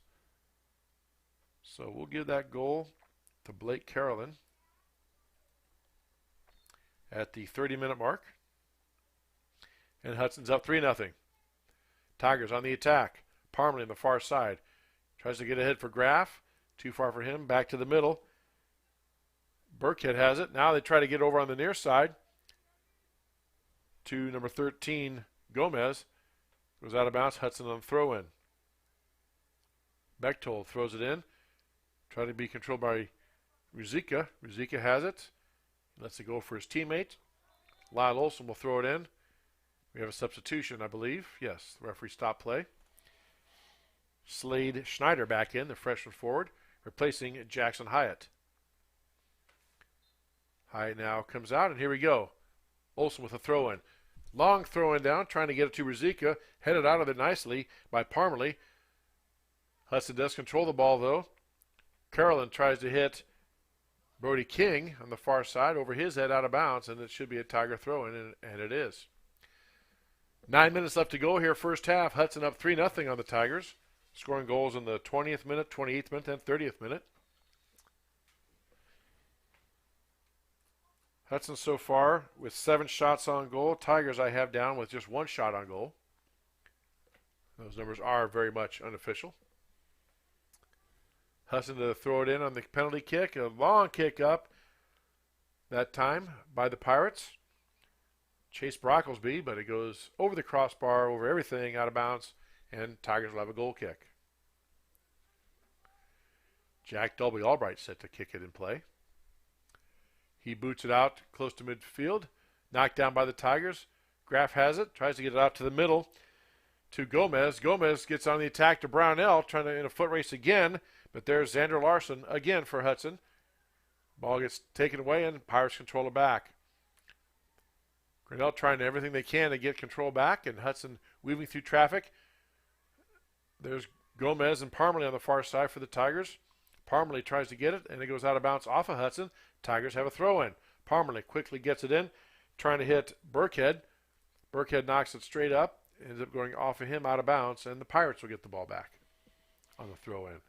S8: So we'll give that goal to Blake Carolyn at the 30-minute mark. And Hudson's up 3-0. Tigers on the attack. Parmley on the far side. Tries to get ahead for Graff. Too far for him. Back to the middle. Burkhead has it. Now they try to get over on the near side to number 13, Gomez. Goes out of bounds. Hudson on the throw-in. Bechtold throws it in. Trying to be controlled by Ruzicka. Ruzicka has it. Lets it go for his teammate. Lyle Olson will throw it in. We have a substitution, I believe. Yes, the referee stopped play. Slade Schneider back in, the freshman forward, replacing Jackson Hyatt. Hyatt now comes out, and here we go. Olson with a throw-in. Long throw-in down, trying to get it to Ruzicka. Headed out of it nicely by Parmley. Hudson does control the ball, though. Carolyn tries to hit Brody King on the far side over his head out of bounds, and it should be a Tiger throw-in, and it is. 9 minutes left to go here, first half. Hudson up 3-0 on the Tigers, scoring goals in the 20th minute, 28th minute, and 30th minute. Hudson so far with 7 shots on goal. Tigers I have down with just 1 shot on goal. Those numbers are very much unofficial. Hudson to throw it in on the penalty kick. A long kick up that time by the Pirates. Chase Brocklesby, but it goes over the crossbar, over everything, out of bounds, and Tigers will have a goal kick. Jack Dolby Albright set to kick it in play. He boots it out close to midfield. Knocked down by the Tigers. Graff has it. Tries to get it out to the middle to Gomez. Gomez gets on the attack to Brownell. Trying to in a foot race again. But there's Xander Larson again for Hudson. Ball gets taken away and Pirates control it back. Grinnell trying everything they can to get control back. And Hudson weaving through traffic. There's Gomez and Parmalee on the far side for the Tigers. Parmalee tries to get it, and it goes out of bounds off of Hudson. Tigers have a throw-in. Parmalee quickly gets it in, trying to hit Burkhead. Burkhead knocks it straight up, ends up going off of him out of bounds, and the Pirates will get the ball back on the throw-in.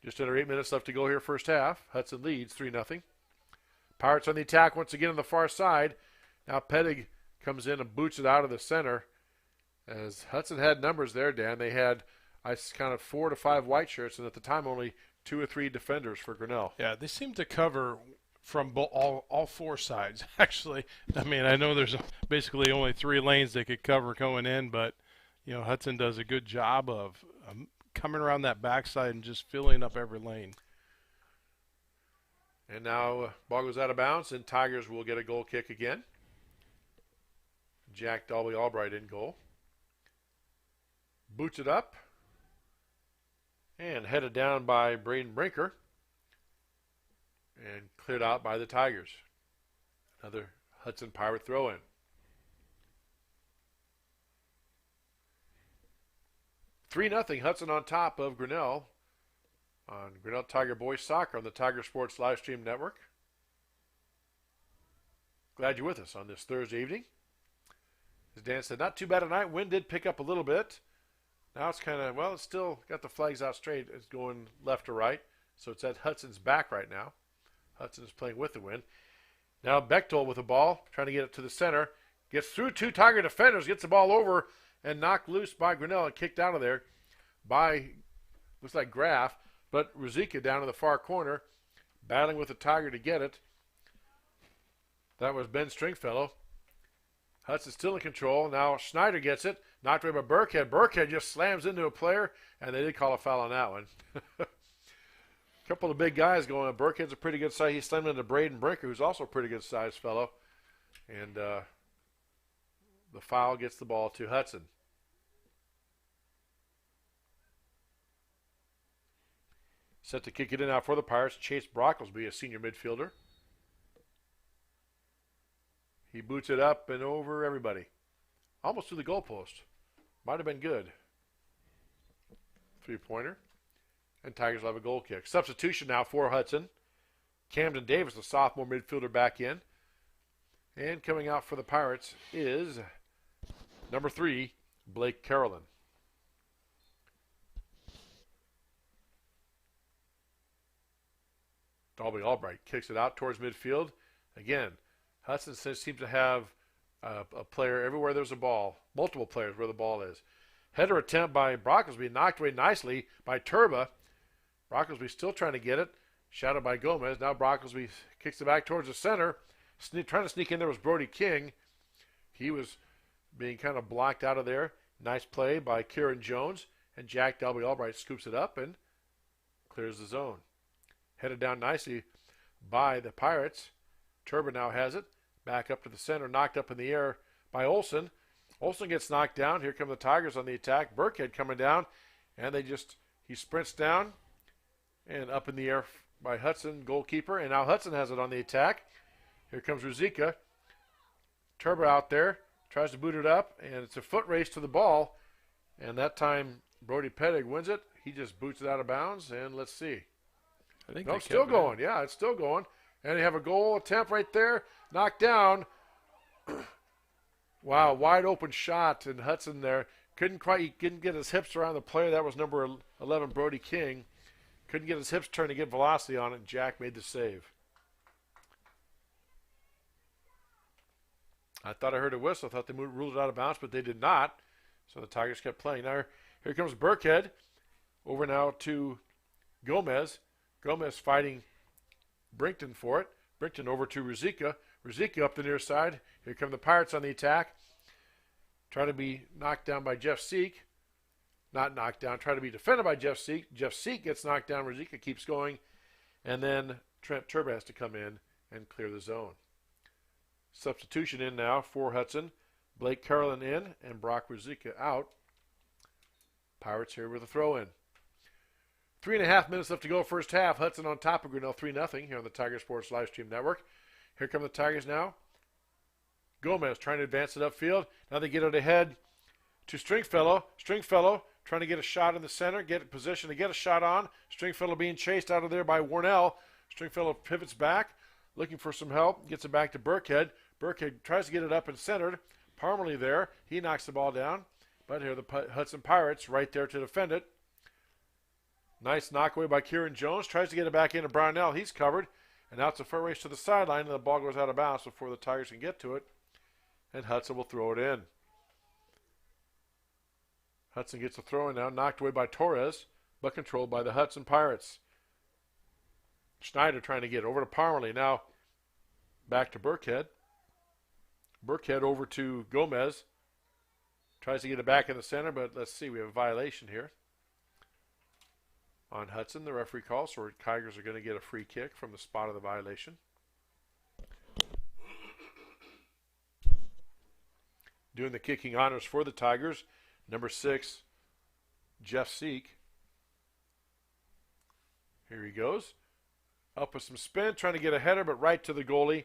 S8: Just under 8 minutes left to go here, first half. Hudson leads 3-0. Pirates on the attack once again on the far side. Now Pedig comes in and boots it out of the center. As Hudson had numbers there, Dan, they had I counted 4 to 5 white shirts, and at the time only 2 or 3 defenders for Grinnell.
S7: Yeah, they seem to cover from all 4 sides, actually. I mean, I know there's basically only 3 lanes they could cover going in, but, you know, Hudson does a good job of coming around that backside and just filling up every lane.
S8: And now ball goes out of bounds, and Tigers will get a goal kick again. Jack Dolby Albright in goal. Boots it up. And headed down by Braden Brinker. And cleared out by the Tigers. Another Hudson Pirate throw-in. (3-0) Hudson on top of Grinnell on Grinnell Tiger Boys Soccer on the Tiger Sports Live Stream Network. Glad you're with us on this Thursday evening. As Dan said, not too bad a night. Wind did pick up a little bit. Now it's kind of, well, it's still got the flags out straight. It's going left to right. So it's at Hudson's back right now. Hudson is playing with the wind. Now Bechtel with the ball, trying to get it to the center. Gets through 2 Tiger defenders, gets the ball over and knocked loose by Grinnell and kicked out of there by, looks like Graff, but Ruzicka down in the far corner, battling with the Tiger to get it. That was Ben Stringfellow. Hudson still in control. Now Schneider gets it. Knocked away by Burkhead. Burkhead just slams into a player, and they did call a foul on that one. A couple of big guys going. Burkhead's a pretty good size. He slammed into Braden Brinker, who's also a pretty good sized fellow. And the foul gets the ball to Hudson. Set to kick it in now for the Pirates. Chase Brocklesby, a senior midfielder. He boots it up and over everybody. Almost to the goalpost. Might have been good. 3-pointer. And Tigers will have a goal kick. Substitution now for Hudson. Camden Davis, the sophomore midfielder, back in. And coming out for the Pirates is number 3, Blake Carolyn. Dolby Albright kicks it out towards midfield. Again, Hudson seems to have a player everywhere there's a ball. Multiple players where the ball is. Header attempt by Brocklesby, knocked away nicely by Turba. Brocklesby still trying to get it. Shadowed by Gomez. Now Brocklesby kicks it back towards the center. Trying to sneak in there was Brody King. He was being kind of blocked out of there. Nice play by Kieran Jones. And Jack Dolby Albright scoops it up and clears the zone. Headed down nicely by the Pirates. Turba now has it. Back up to the center. Knocked up in the air by Olsen. Olsen gets knocked down. Here come the Tigers on the attack. Burkhead coming down. And he sprints down and up in the air by Hudson, goalkeeper. And now Hudson has it on the attack. Here comes Ruzicka. Turba out there. Tries to boot it up. And it's a foot race to the ball. And that time Brody Pedig wins it. He just boots it out of bounds. And let's see.
S7: I think
S8: No,
S7: they
S8: it's still
S7: kept it in.
S8: going. Yeah, it's still going. And they have a goal attempt right there. Knocked down. Wow, wide open shot. And Hudson there he couldn't get his hips around the player. That was number 11, Brody King. Couldn't get his hips turned to get velocity on it. And Jack made the save. I thought I heard a whistle. I thought they ruled it out of bounds, but they did not. So the Tigers kept playing. Now here comes Burkhead. Over now to Gomez. Gomez fighting Brinkton for it. Brinkton over to Ruzicka. Ruzicka up the near side. Here come the Pirates on the attack. Try to be knocked down by Jeff Seek. Not knocked down. Try to be defended by Jeff Seek. Jeff Seek gets knocked down. Ruzicka keeps going. And then Trent Turba has to come in and clear the zone. Substitution in now for Hudson. Blake Carolyn in and Brock Ruzicka out. Pirates here with a throw in. 3.5 minutes left to go first half. Hudson on top of Grinnell 3-0 here on the Tiger Sports Livestream Network. Here come the Tigers now. Gomez trying to advance it upfield. Now they get it ahead to Stringfellow. Stringfellow trying to get a shot in the center, get in position to get a shot on. Stringfellow being chased out of there by Warnell. Stringfellow pivots back, looking for some help. Gets it back to Burkhead. Burkhead tries to get it up and centered. Parmalee there. He knocks the ball down. But here the Hudson Pirates right there to defend it. Nice knockaway by Kieran Jones. Tries to get it back into Brownell. He's covered. And now it's a fair race to the sideline, and the ball goes out of bounds before the Tigers can get to it. And Hudson will throw it in. Hudson gets a throw in now, knocked away by Torres, but controlled by the Hudson Pirates. Schneider trying to get it over to Parmalee. Now back to Burkhead. Burkhead over to Gomez. Tries to get it back in the center, but let's see, we have a violation here on Hudson. The referee calls, so Tigers are going to get a free kick from the spot of the violation. Doing the kicking honors for the Tigers, number 6, Jeff Seek. Here he goes. Up with some spin, trying to get a header, but right to the goalie.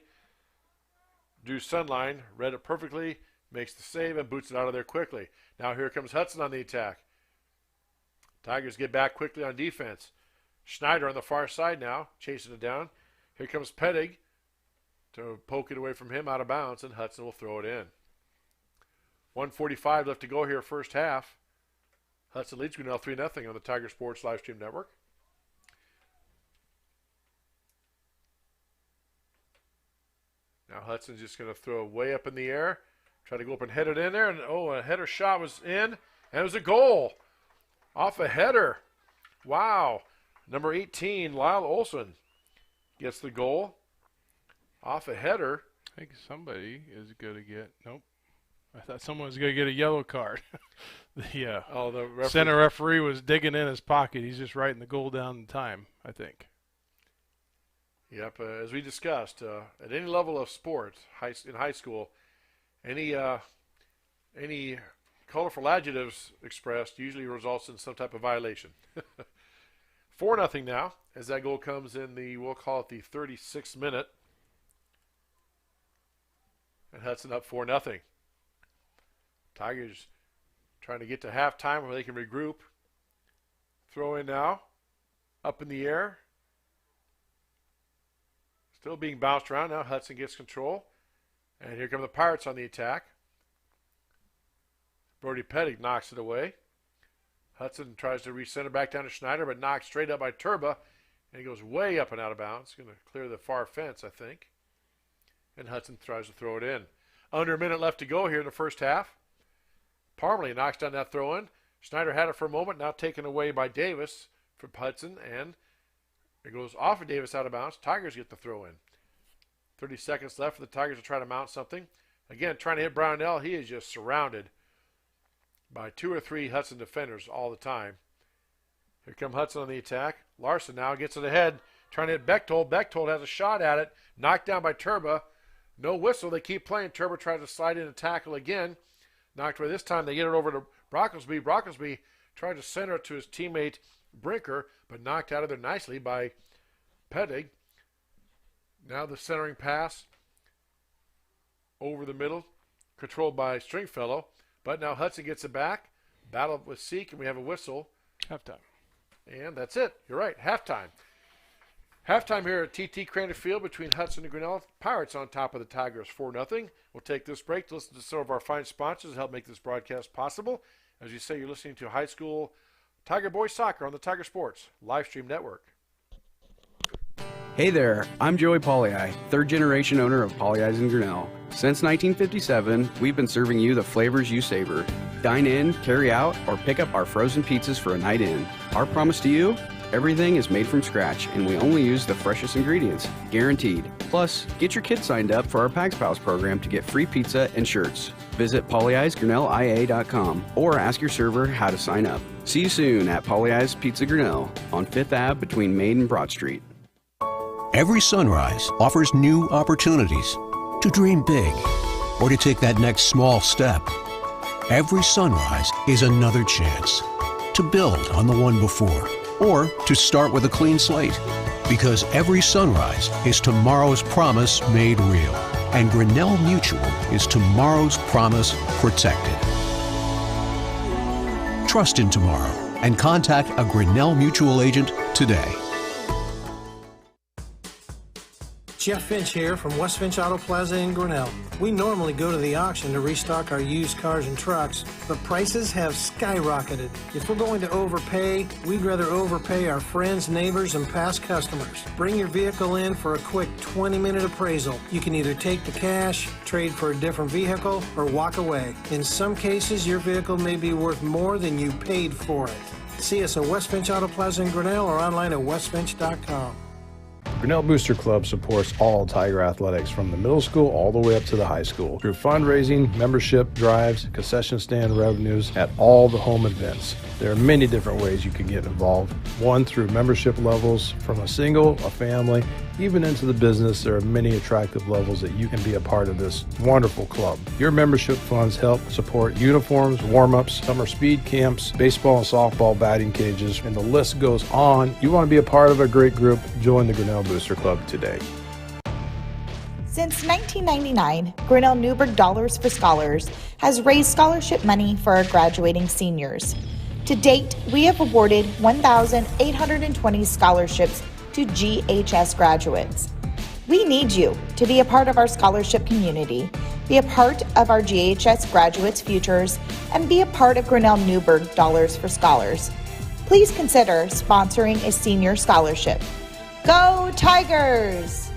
S8: Drew Sunline read it perfectly, makes the save, and boots it out of there quickly. Now here comes Hudson on the attack. Tigers get back quickly on defense. Schneider on the far side now, chasing it down. Here comes Pedig to poke it away from him out of bounds, and Hudson will throw it in. 1:45 left to go here, first half. Hudson leads Grinnell 3-0 on the Tiger Sports Livestream Network. Now Hudson's just going to throw way up in the air, try to go up and head it in there, and a header shot was in, and it was a goal. Off a header. Wow. Number 18, Lyle Olson, gets the goal. Off a header.
S7: I think somebody is going to get, nope. I thought someone was going to get a yellow card. The center referee was digging in his pocket. He's just writing the goal down in time, I think.
S8: Yep, as we discussed, at any level of sport, in high school, any colorful adjectives expressed usually results in some type of violation. 4-0 now, as that goal comes in we'll call it the 36th minute. And Hudson up 4-0. Tigers trying to get to halftime where they can regroup. Throw in now, up in the air. Still being bounced around now. Hudson gets control. And here come the Pirates on the attack. Brody Pedig knocks it away. Hudson tries to recenter back down to Schneider, but knocked straight up by Turba. And he goes way up and out of bounds. Going to clear the far fence, I think. And Hudson tries to throw it in. Under a minute left to go here in the first half. Parmalee knocks down that throw in. Schneider had it for a moment, now taken away by Davis for Hudson, and it goes off of Davis out of bounds. Tigers get the throw in. 30 seconds left for the Tigers to try to mount something. Again, trying to hit Brownell. He is just surrounded by 2 or 3 Hudson defenders all the time. Here come Hudson on the attack. Larson now gets it ahead, trying to hit Bechtold. Bechtold has a shot at it, knocked down by Turba. No whistle. They keep playing. Turba tries to slide in and tackle again. Knocked away this time. They get it over to Brocklesby. Brocklesby tried to center it to his teammate Brinker, but knocked out of there nicely by Pedig. Now the centering pass over the middle, controlled by Stringfellow. But now Hudson gets it back. Battle with Seek, and we have a whistle.
S7: Halftime.
S8: And that's it. You're right. Halftime. Halftime here at TT Crane Field between Hudson and Grinnell. Pirates on top of the Tigers 4-0. We'll take this break to listen to some of our fine sponsors to help make this broadcast possible. As you say, you're listening to high school Tiger Boys Soccer on the Tiger Sports Livestream Network.
S2: Hey there, I'm Joey Pollei, third generation owner of Polley's in Grinnell. Since 1957, we've been serving you the flavors you savor. Dine in, carry out, or pick up our frozen pizzas for a night in. Our promise to you? Everything is made from scratch, and we only use the freshest ingredients, guaranteed. Plus, get your kids signed up for our Pags Pals program to get free pizza and shirts. Visit polleisgrinnellia.com or ask your server how to sign up. See you soon at Polley's Pizza Grinnell on 5th Ave between Main and Broad Street.
S3: Every sunrise offers new opportunities to dream big or to take that next small step. Every sunrise is another chance to build on the one before or to start with a clean slate. Because every sunrise is tomorrow's promise made real. And Grinnell Mutual is tomorrow's promise protected. Trust in tomorrow and contact a Grinnell Mutual agent today.
S4: Jeff Finch here from West Finch Auto Plaza in Grinnell. We normally go to the auction to restock our used cars and trucks, but prices have skyrocketed. If we're going to overpay, we'd rather overpay our friends, neighbors, and past customers. Bring your vehicle in for a quick 20-minute appraisal. You can either take the cash, trade for a different vehicle, or walk away. In some cases, your vehicle may be worth more than you paid for it. See us at West Finch Auto Plaza in Grinnell or online at westfinch.com.
S5: Grinnell Booster Club supports all Tiger athletics from the middle school all the way up to the high school through fundraising, membership drives, concession stand revenues at all the home events. There are many different ways you can get involved. One, through membership levels from a single, a family, even into the business. There are many attractive levels that you can be a part of this wonderful club. Your membership funds help support uniforms, warm-ups, summer speed camps, baseball and softball batting cages, and the list goes on. You want to be a part of a great group? Join the Grinnell Booster Club today.
S6: Since 1999, Grinnell Newburgh Dollars for Scholars has raised scholarship money for our graduating seniors. To date, we have awarded 1,820 scholarships to GHS graduates. We need you to be a part of our scholarship community, be a part of our GHS graduates' futures, and be a part of Grinnell Newburgh Dollars for Scholars. Please consider sponsoring a senior scholarship. Go Tigers!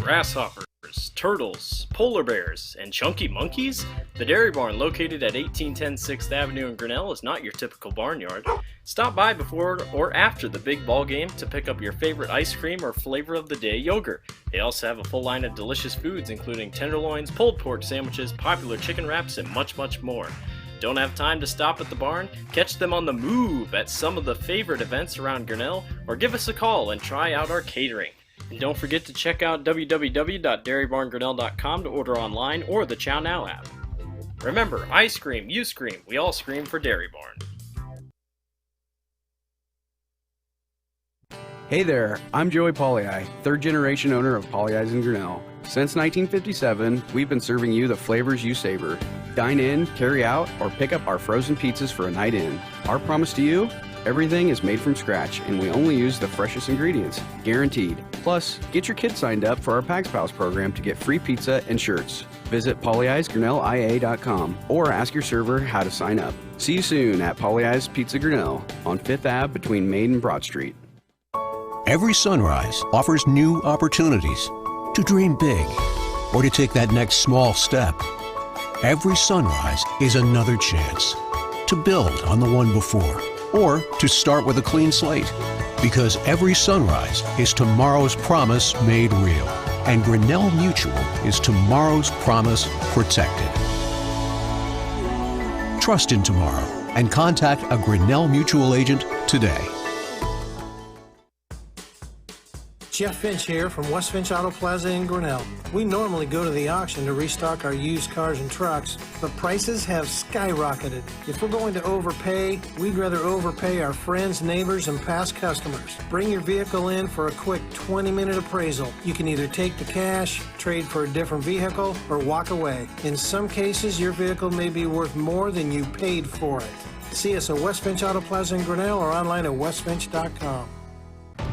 S1: Grasshoppers, turtles, polar bears, and chunky monkeys? The Dairy Barn, located at 1810 6th Avenue in Grinnell, is not your typical barnyard. Stop by before or after the big ball game to pick up your favorite ice cream or flavor of the day yogurt. They also have a full line of delicious foods, including tenderloins, pulled pork sandwiches, popular chicken wraps, and much, much more. Don't have time to stop at the barn? Catch them on the move at some of the favorite events around Grinnell, or give us a call and try out our catering. And don't forget to check out www.dairybarngrinnell.com to order online or the Chow Now app. Remember, I scream, you scream, we all scream for Dairy Barn.
S2: Hey there, I'm Joey Pollei, third generation owner of Polley's in Grinnell. Since 1957, we've been serving you the flavors you savor. Dine in, carry out, or pick up our frozen pizzas for a night in. Our promise to you? Everything is made from scratch, and we only use the freshest ingredients, guaranteed. Plus, get your kids signed up for our Pags Pals program to get free pizza and shirts. Visit polleisgrinnellia.com or ask your server how to sign up. See you soon at Polley's Pizza Grinnell on 5th Ave between Main and Broad Street.
S3: Every sunrise offers new opportunities to dream big or to take that next small step. Every sunrise is another chance to build on the one before or to start with a clean slate. Because every sunrise is tomorrow's promise made real. And Grinnell Mutual is tomorrow's promise protected. Trust in tomorrow and contact a Grinnell Mutual agent today.
S4: Jeff Finch here from West Finch Auto Plaza in Grinnell. We normally go to the auction to restock our used cars and trucks, but prices have skyrocketed. If we're going to overpay, we'd rather overpay our friends, neighbors, and past customers. Bring your vehicle in for a quick 20-minute appraisal. You can either take the cash, trade for a different vehicle, or walk away. In some cases, your vehicle may be worth more than you paid for it. See us at West Finch Auto Plaza in Grinnell or online at westfinch.com.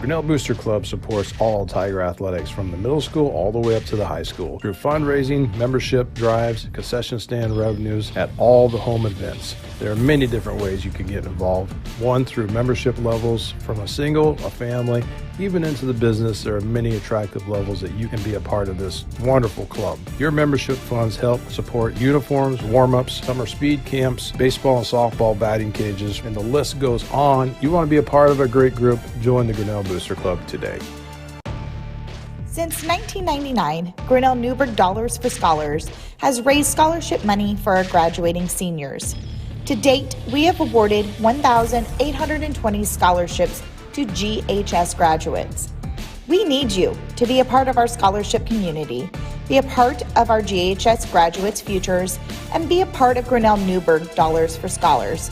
S5: Grinnell Booster Club supports all Tiger athletics from the middle school all the way up to the high school through fundraising, membership drives, concession stand revenues at all the home events. There are many different ways you can get involved. One, through membership levels from a single, a family, even into the business. There are many attractive levels that you can be a part of this wonderful club. Your membership funds help support uniforms, warm-ups, summer speed camps, baseball and softball batting cages, and the list goes on. You want to be a part of a great group? Join the Grinnell Booster Club today.
S6: Since 1999, Grinnell Newburgh Dollars for Scholars has raised scholarship money for our graduating seniors. To date, we have awarded 1,820 scholarships to GHS graduates. We need you to be a part of our scholarship community, be a part of our GHS graduates' futures, and be a part of Grinnell Newburgh Dollars for Scholars.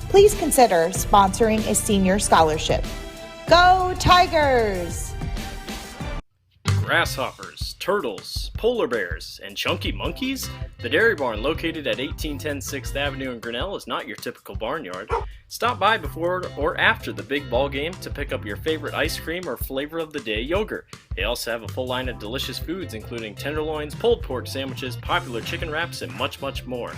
S6: Please consider sponsoring a senior scholarship. Go Tigers!
S1: Grasshoppers, turtles, polar bears, and chunky monkeys? The Dairy Barn, located at 1810 6th Avenue in Grinnell, is not your typical barnyard. Stop by before or after the big ball game to pick up your favorite ice cream or flavor of the day yogurt. They also have a full line of delicious foods, including tenderloins, pulled pork sandwiches, popular chicken wraps, and much, much more.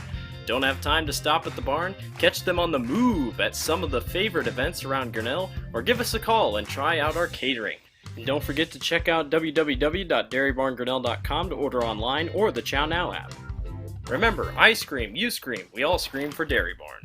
S1: Don't have time to stop at the barn? Catch them on the move at some of the favorite events around Grinnell, or give us a call and try out our catering. And don't forget to check out www.dairybarngrinnell.com to order online or the Chow Now app. Remember, I scream, you scream, we all scream for Dairy Barn.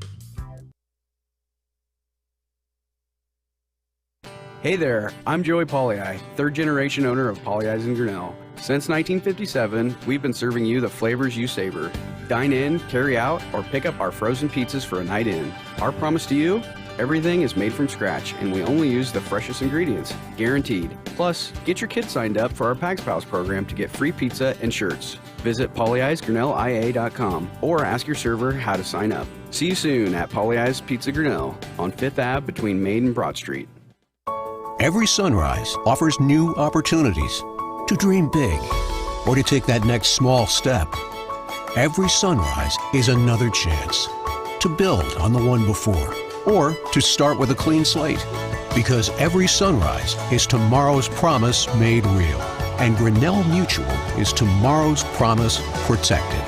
S2: Hey there, I'm Joey Pollyi, third generation owner of Pollyi's in Grinnell. Since 1957, we've been serving you the flavors you savor. Dine in, carry out, or pick up our frozen pizzas for a night in. Our promise to you? Everything is made from scratch, and we only use the freshest ingredients, guaranteed. Plus, get your kids signed up for our Pags Pals program to get free pizza and shirts. Visit pollyi'sgrinnellia.com or ask your server how to sign up. See you soon at Pollyi's Pizza Grinnell on 5th Ave between Main and Broad Street.
S3: Every sunrise offers new opportunities to dream big or to take that next small step. Every sunrise is another chance to build on the one before or to start with a clean slate. Because every sunrise is tomorrow's promise made real. And Grinnell Mutual is tomorrow's promise protected.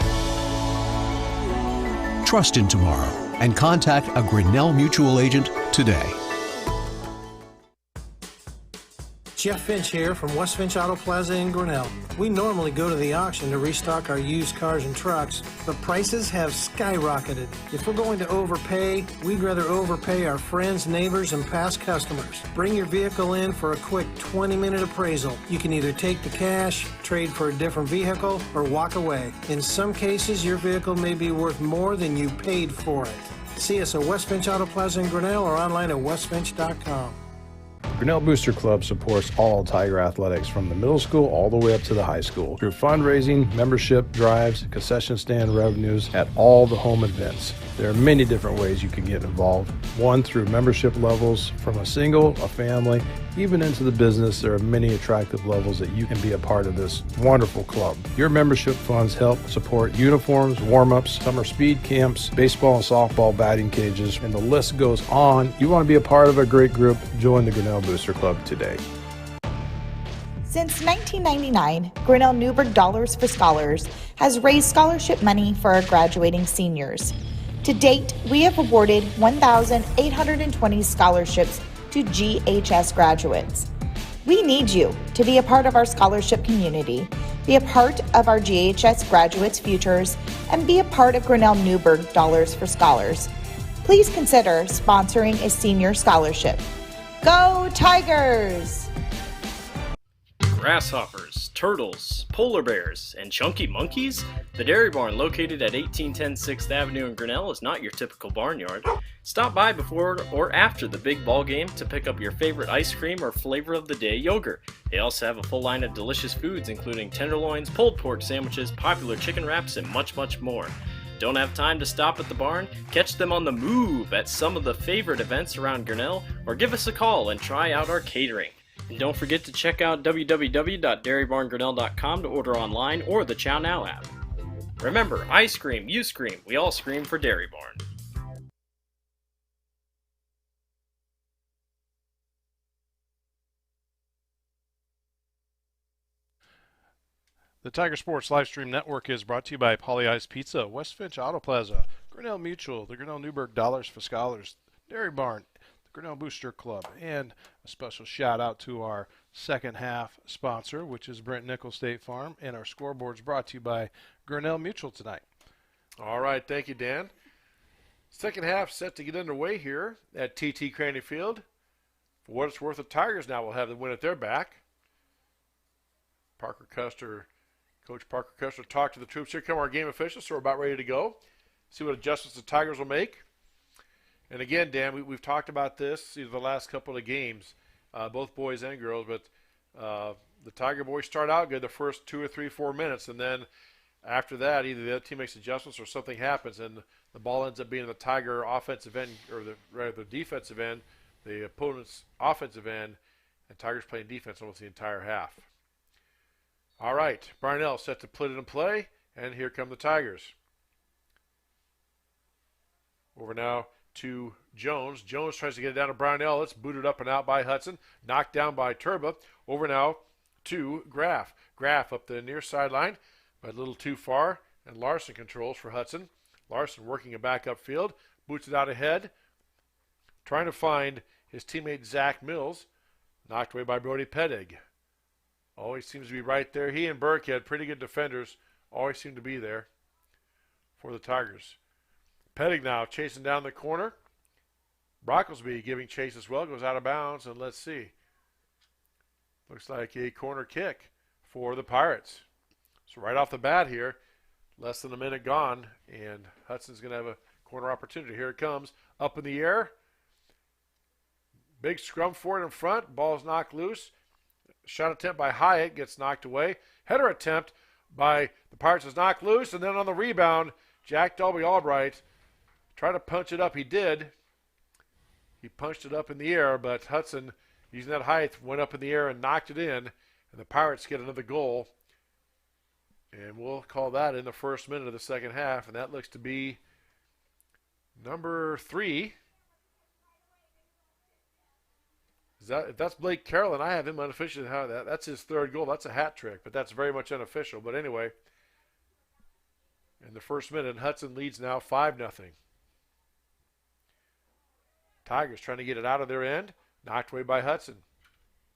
S3: Trust in tomorrow and contact a Grinnell Mutual agent today.
S4: Jeff Finch here from West Finch Auto Plaza in Grinnell. We normally go to the auction to restock our used cars and trucks, but prices have skyrocketed. If we're going to overpay, we'd rather overpay our friends, neighbors, and past customers. Bring your vehicle in for a quick 20-minute appraisal. You can either take the cash, trade for a different vehicle, or walk away. In some cases, your vehicle may be worth more than you paid for it. See us at West Finch Auto Plaza in Grinnell or online at westfinch.com.
S5: Grinnell Booster Club supports all Tiger athletics from the middle school all the way up to the high school through fundraising, membership drives, concession stand revenues at all the home events. There are many different ways you can get involved. One, through membership levels from a single, a family, even into the business. There are many attractive levels that you can be a part of this wonderful club. Your membership funds help support uniforms, warm-ups, summer speed camps, baseball and softball batting cages, and the list goes on. You want to be a part of a great group? Join the Grinnell Booster Club today.
S6: Since 1999, Grinnell Newburgh Dollars for Scholars has raised scholarship money for our graduating seniors. To date, we have awarded 1,820 scholarships to GHS graduates. We need you to be a part of our scholarship community, be a part of our GHS graduates' futures, and be a part of Grinnell Newburgh Dollars for Scholars. Please consider sponsoring a senior scholarship. Go Tigers!
S1: Grasshoppers, turtles, polar bears, and chunky monkeys? The Dairy Barn, located at 1810 6th Avenue in Grinnell, is not your typical barnyard. Stop by before or after the big ball game to pick up your favorite ice cream or flavor of the day yogurt. They also have a full line of delicious foods, including tenderloins, pulled pork sandwiches, popular chicken wraps, and much, much more. Don't have time to stop at the barn? Catch them on the move at some of the favorite events around Grinnell, or give us a call and try out our catering. And don't forget to check out www.dairybarngrinnell.com to order online or the Chow Now app. Remember, I scream, you scream, we all scream for Dairy Barn.
S7: The Tiger Sports Livestream Network is brought to you by Polly Ice Pizza, West Finch Auto Plaza, Grinnell Mutual, the Grinnell Newburgh Dollars for Scholars, Dairy Barn, the Grinnell Booster Club, and a special shout out to our second half sponsor, which is Brent Nickel State Farm, and our scoreboards brought to you by Grinnell Mutual tonight.
S8: All right, thank you, Dan. Second half set to get underway here at TT Craney Field. For what it's worth, the Tigers now will have the win at their back. Coach Parker Custer talked to the troops. Here come our game officials, so we're about ready to go. See what adjustments the Tigers will make. And again, Dan, we've talked about this the last couple of games, both boys and girls, but the Tiger boys start out good the first 2 or 3, 4 minutes, and then after that, either the other team makes adjustments or something happens, and the ball ends up being in the Tiger offensive end, or the defensive end, the opponent's offensive end, and Tigers playing defense almost the entire half. All right, Barnell set to put it in play, and here come the Tigers. Over now to Jones. Jones tries to get it down to Brownell. It's booted up and out by Hudson. Knocked down by Turba. Over now to Graff. Graff up the near sideline, but a little too far, and Larson controls for Hudson. Larson working it back upfield. Boots it out ahead. Trying to find his teammate Zach Mills. Knocked away by Brody Pedig. Always seems to be right there. He and Burkhead, pretty good defenders, always seem to be there for the Tigers. Pedig now chasing down the corner. Brocklesby giving chase as well. Goes out of bounds, and let's see. Looks like a corner kick for the Pirates. So right off the bat here, less than a minute gone, and Hudson's going to have a corner opportunity. Here it comes. Up in the air. Big scrum for it in front. Ball's knocked loose. Shot attempt by Hyatt gets knocked away. Header attempt by the Pirates is knocked loose. And then on the rebound, Jack Dolby Albright tried to punch it up. He did. He punched it up in the air, but Hudson, using that height, went up in the air and knocked it in. And the Pirates get another goal. And we'll call that in the first minute of the second half. And that looks to be number 3. If that's Blake Carroll, and I have him unofficially, that's his third goal. That's a hat trick, but that's very much unofficial. But anyway, in the first minute, Hudson leads now 5-0. Tigers trying to get it out of their end. Knocked away by Hudson.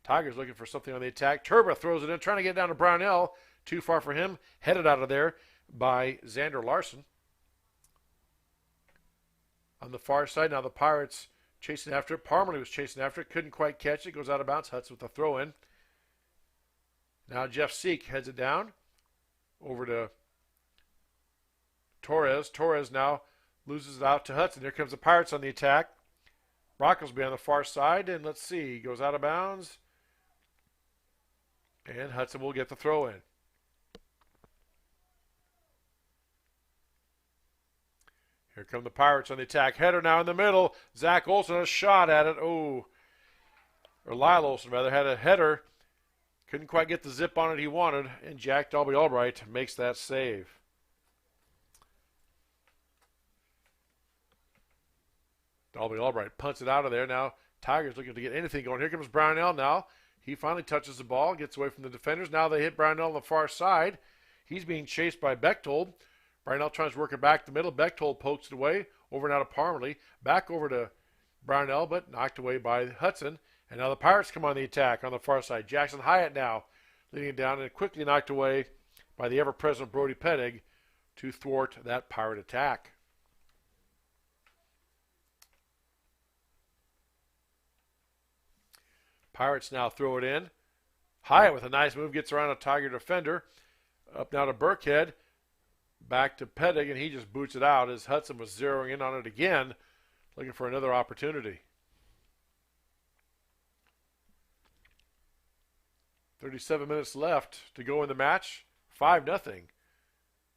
S8: Tigers looking for something on the attack. Turba throws it in, trying to get it down to Brownell. Too far for him. Headed out of there by Xander Larson. On the far side, now the Pirates chasing after it. Parmalee was chasing after it. Couldn't quite catch it. Goes out of bounds. Hudson with a throw in. Now Jeff Seek heads it down. Over to Torres. Torres now loses it out to Hudson. Here comes the Pirates on the attack. Brocklesby on the far side. And let's see. He goes out of bounds. And Hudson will get the throw in. Here come the Pirates on the attack. Header now in the middle. Zach Olson, a shot at it. Oh, or Lyle Olson rather, had a header. Couldn't quite get the zip on it he wanted. And Jack Dolby Albright makes that save. Dolby Albright punts it out of there. Now Tigers looking to get anything going. Here comes Brownell now. He finally touches the ball, gets away from the defenders. Now they hit Brownell on the far side. He's being chased by Bechtold. Brownell tries to work it back the middle. Bechtold pokes it away. Over now to Parmalee. Back over to Brownell, but knocked away by Hudson. And now the Pirates come on the attack on the far side. Jackson Hyatt now leading it down and quickly knocked away by the ever-present Brody Pedig to thwart that Pirate attack. Pirates now throw it in. Hyatt with a nice move gets around a Tiger defender. Up now to Burkhead. Back to Pedig, and he just boots it out as Hudson was zeroing in on it again, looking for another opportunity. 37 minutes left to go in the match. 5-0.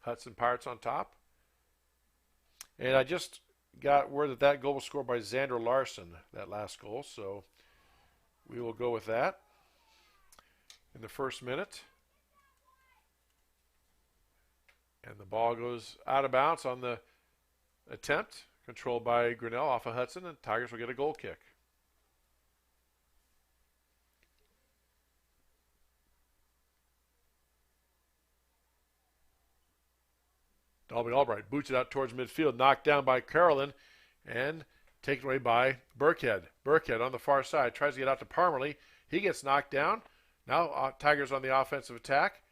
S8: Hudson Pirates on top. And I just got word that goal was scored by Xander Larson, that last goal, so we will go with that in the first minute. And the ball goes out of bounds on the attempt, controlled by Grinnell off of Hudson, and Tigers will get a goal kick. Dalby Albright boots it out towards midfield, knocked down by Carolyn, and taken away by Burkhead. Burkhead on the far side tries to get out to Parmalee. He gets knocked down. Now Tigers on the offensive attack.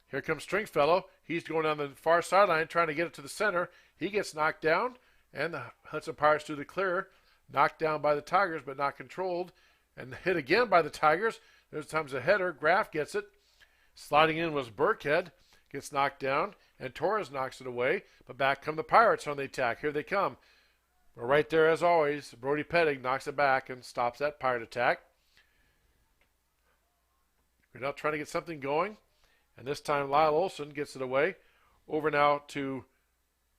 S8: Here comes Stringfellow. He's going down the far sideline trying to get it to the center. He gets knocked down, and the Hudson Pirates do the clear. Knocked down by the Tigers, but not controlled. And hit again by the Tigers. There's times a header. Graff gets it. Sliding in was Burkhead. Gets knocked down, and Torres knocks it away. But back come the Pirates on the attack. Here they come. We're right there as always. Brody Pettig knocks it back and stops that Pirate attack. We're now trying to get something going. And this time Lyle Olson gets it away. Over now to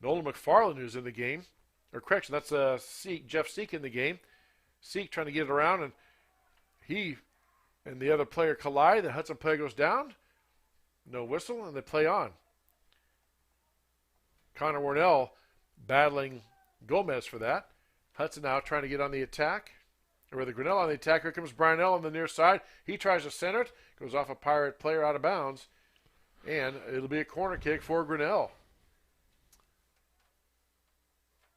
S8: Nolan McFarland, who's in the game. Or correction, that's Jeff Seek in the game. Seek trying to get it around, and he and the other player collide. The Hudson player goes down. No whistle, and they play on. Connor Warnell battling Gomez for that. Hudson now trying to get on the attack. Or rather, Grinnell on the attack. Here comes Brownell on the near side. He tries to center it. Goes off a Pirate player out of bounds. And it'll be a corner kick for Grinnell.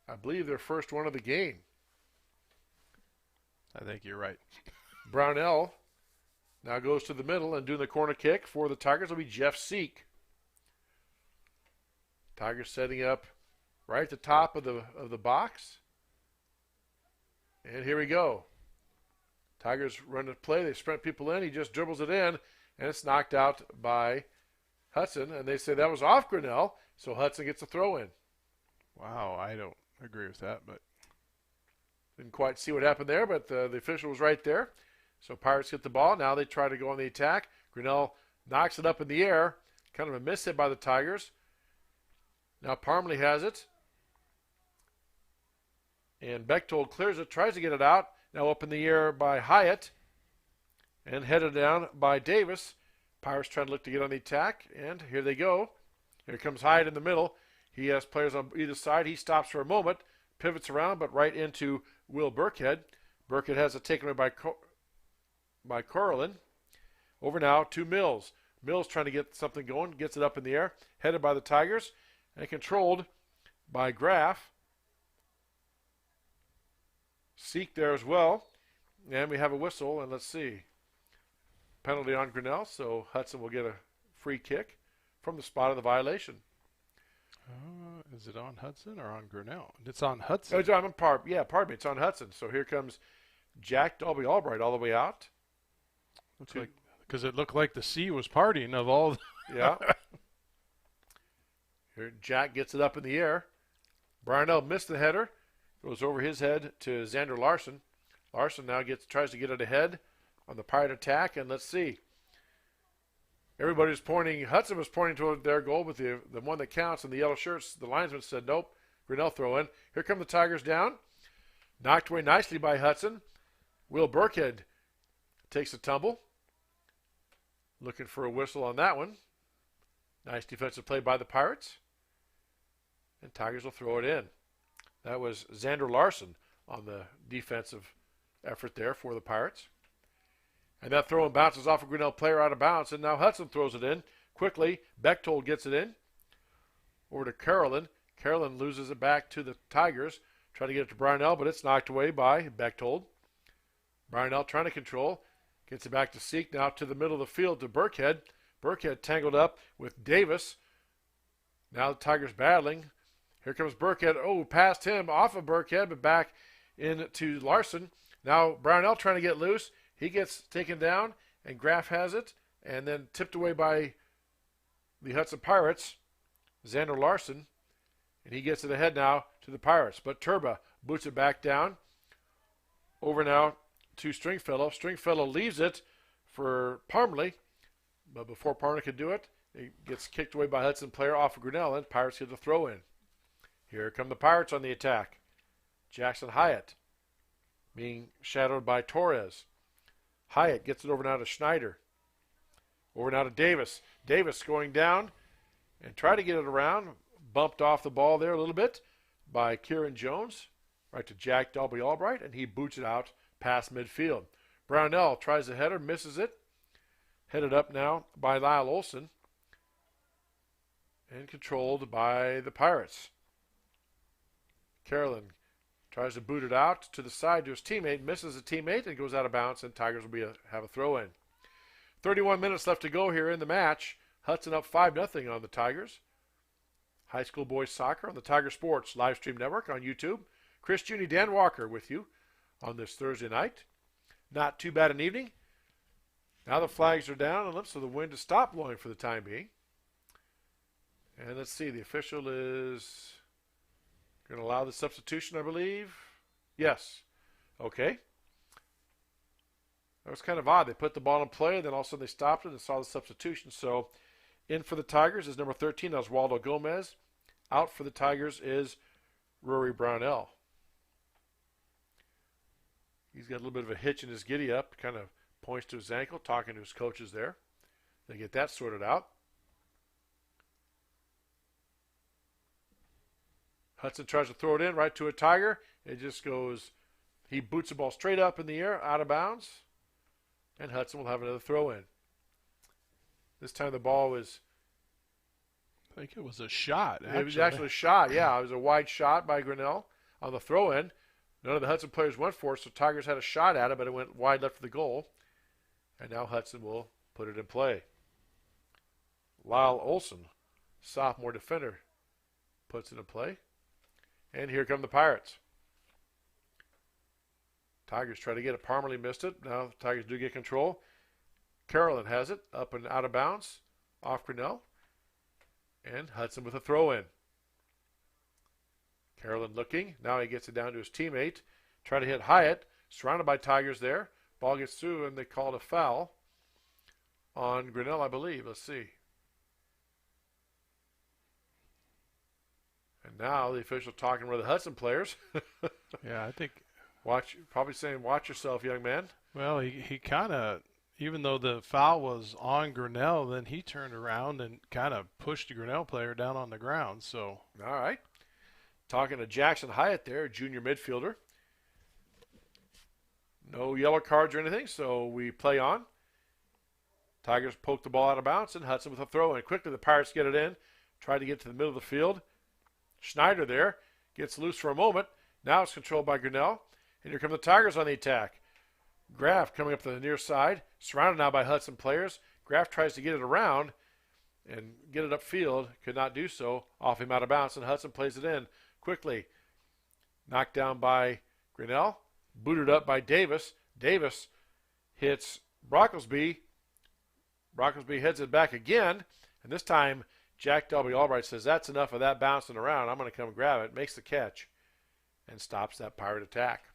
S8: I believe their first one of the game.
S7: I think you're right.
S8: Brownell now goes to the middle, and doing the corner kick for the Tigers will be Jeff Seek. Tigers setting up right at the top of the box. And here we go. Tigers run the play. They sprint people in. He just dribbles it in, and it's knocked out by Hudson. And they say that was off Grinnell, so Hudson gets a throw in.
S7: Wow, I don't agree with that, but
S8: didn't quite see what happened there, but the official was right there. So Pirates get the ball. Now they try to go on the attack. Grinnell knocks it up in the air. Kind of a miss hit by the Tigers. Now Parmalee has it. And Bechtold clears it, tries to get it out. Now up in the air by Hyatt. And headed down by Davis. Pirates trying to look to get on the attack. And here they go. Here comes Hyatt in the middle. He has players on either side. He stops for a moment. Pivots around, but right into Will Burkhead. Burkhead has it taken away by Corlin. Over now to Mills. Mills trying to get something going. Gets it up in the air. Headed by the Tigers. And controlled by Graff. Seek there as well. And we have a whistle. And let's see. Penalty on Grinnell. So Hudson will get a free kick from the spot of the violation.
S7: Is it on Hudson or on Grinnell? It's on Hudson.
S8: Pardon me. It's on Hudson. So here comes Jack Dalby Albright all the way out.
S7: Looks like, because it looked like the sea was partying of all.
S8: Yeah. Here Jack gets it up in the air. Brownell missed the header. Goes over his head to Xander Larson. Larson now tries to get it ahead on the Pirate attack, and let's see. Everybody's pointing. Hudson was pointing toward their goal with the one that counts, and the yellow shirts. The linesman said nope. Grinnell throw in. Here come the Tigers down. Knocked away nicely by Hudson. Will Burkhead takes a tumble. Looking for a whistle on that one. Nice defensive play by the Pirates. And Tigers will throw it in. That was Xander Larson on the defensive effort there for the Pirates. And that throw and bounces off a Grinnell player out of bounds. And now Hudson throws it in quickly. Bechtold gets it in. Over to Carolyn. Carolyn loses it back to the Tigers. Trying to get it to Brownell, but it's knocked away by Bechtold. Brownell trying to control. Gets it back to Seek. Now to the middle of the field to Burkhead. Burkhead tangled up with Davis. Now the Tigers battling. Here comes Burkhead. Oh, past him. Off of Burkhead, but back into Larson. Now Brownell trying to get loose. He gets taken down, and Graff has it, and then tipped away by the Hudson Pirates, Xander Larson, and he gets it ahead now to the Pirates. But Turba boots it back down. Over now to Stringfellow. Stringfellow leaves it for Parmalee, but before Parmalee can do it, it gets kicked away by Hudson player off of Grinnell, and Pirates get the throw in. Here come the Pirates on the attack. Jackson Hyatt being shadowed by Torres. Hyatt gets it over now to Schneider. Over now to Davis. Davis going down and try to get it around. Bumped off the ball there a little bit by Kieran Jones. Right to Jack Dalby Albright, and he boots it out past midfield. Brownell tries the header, misses it. Headed up now by Lyle Olson. and controlled by the Pirates. Carolyn tries to boot it out to the side to his teammate, misses a teammate, and goes out of bounds, and Tigers will have a throw-in. 31 minutes left to go here in the match. Hudson up 5-0 on the Tigers. High school boys soccer on the Tiger Sports live stream network on YouTube. Chris Juney, Dan Walker with you on this Thursday night. Not too bad an evening. Now the flags are down, and looks for the wind to stop blowing for the time being. And let's see, the official is going to allow the substitution, I believe. Yes. Okay. That was kind of odd. They put the ball in play, and then all of a sudden they stopped it and saw the substitution. So in for the Tigers is number 13, Oswaldo Gomez. Out for the Tigers is Rory Brownell. He's got a little bit of a hitch in his giddy-up, kind of points to his ankle, talking to his coaches there. They get that sorted out. Hudson tries to throw it in right to a Tiger. It just goes, he boots the ball straight up in the air, out of bounds, and Hudson will have another throw in. This time the ball was,
S7: I think it was a shot.
S8: It was actually a shot, yeah. It was a wide shot by Grinnell on the throw in. None of the Hudson players went for it, so Tigers had a shot at it, but it went wide left of the goal. And now Hudson will put it in play. Lyle Olson, sophomore defender, puts it in play. And here come the Pirates. Tigers try to get it. Parmalee missed it. Now the Tigers do get control. Carolyn has it. Up and out of bounds. Off Grinnell. And Hudson with a throw in. Carolyn looking. Now he gets it down to his teammate. Trying to hit Hyatt. Surrounded by Tigers there. Ball gets through and they called a foul on Grinnell, I believe. Let's see. And now the official talking with the Hudson players.
S7: Yeah, I think.
S8: Probably saying, watch yourself, young man.
S7: Well, he kind of, even though the foul was on Grinnell, then he turned around and kind of pushed the Grinnell player down on the ground. So.
S8: All right. Talking to Jackson Hyatt there, junior midfielder. No yellow cards or anything, so we play on. Tigers poke the ball out of bounds, and Hudson with a throw. And quickly the Pirates get it in. Try to get to the middle of the field. Schneider there gets loose for a moment. Now it's controlled by Grinnell. And here come the Tigers on the attack. Graff coming up to the near side. Surrounded now by Hudson players. Graff tries to get it around and get it upfield. Could not do so. Off him out of bounds, and Hudson plays it in quickly. Knocked down by Grinnell. Booted up by Davis. Davis hits Brocklesby. Brocklesby heads it back again. And this time, Jack W. Albright says, that's enough of that bouncing around. I'm going to come grab it. Makes the catch and stops that Pirate attack.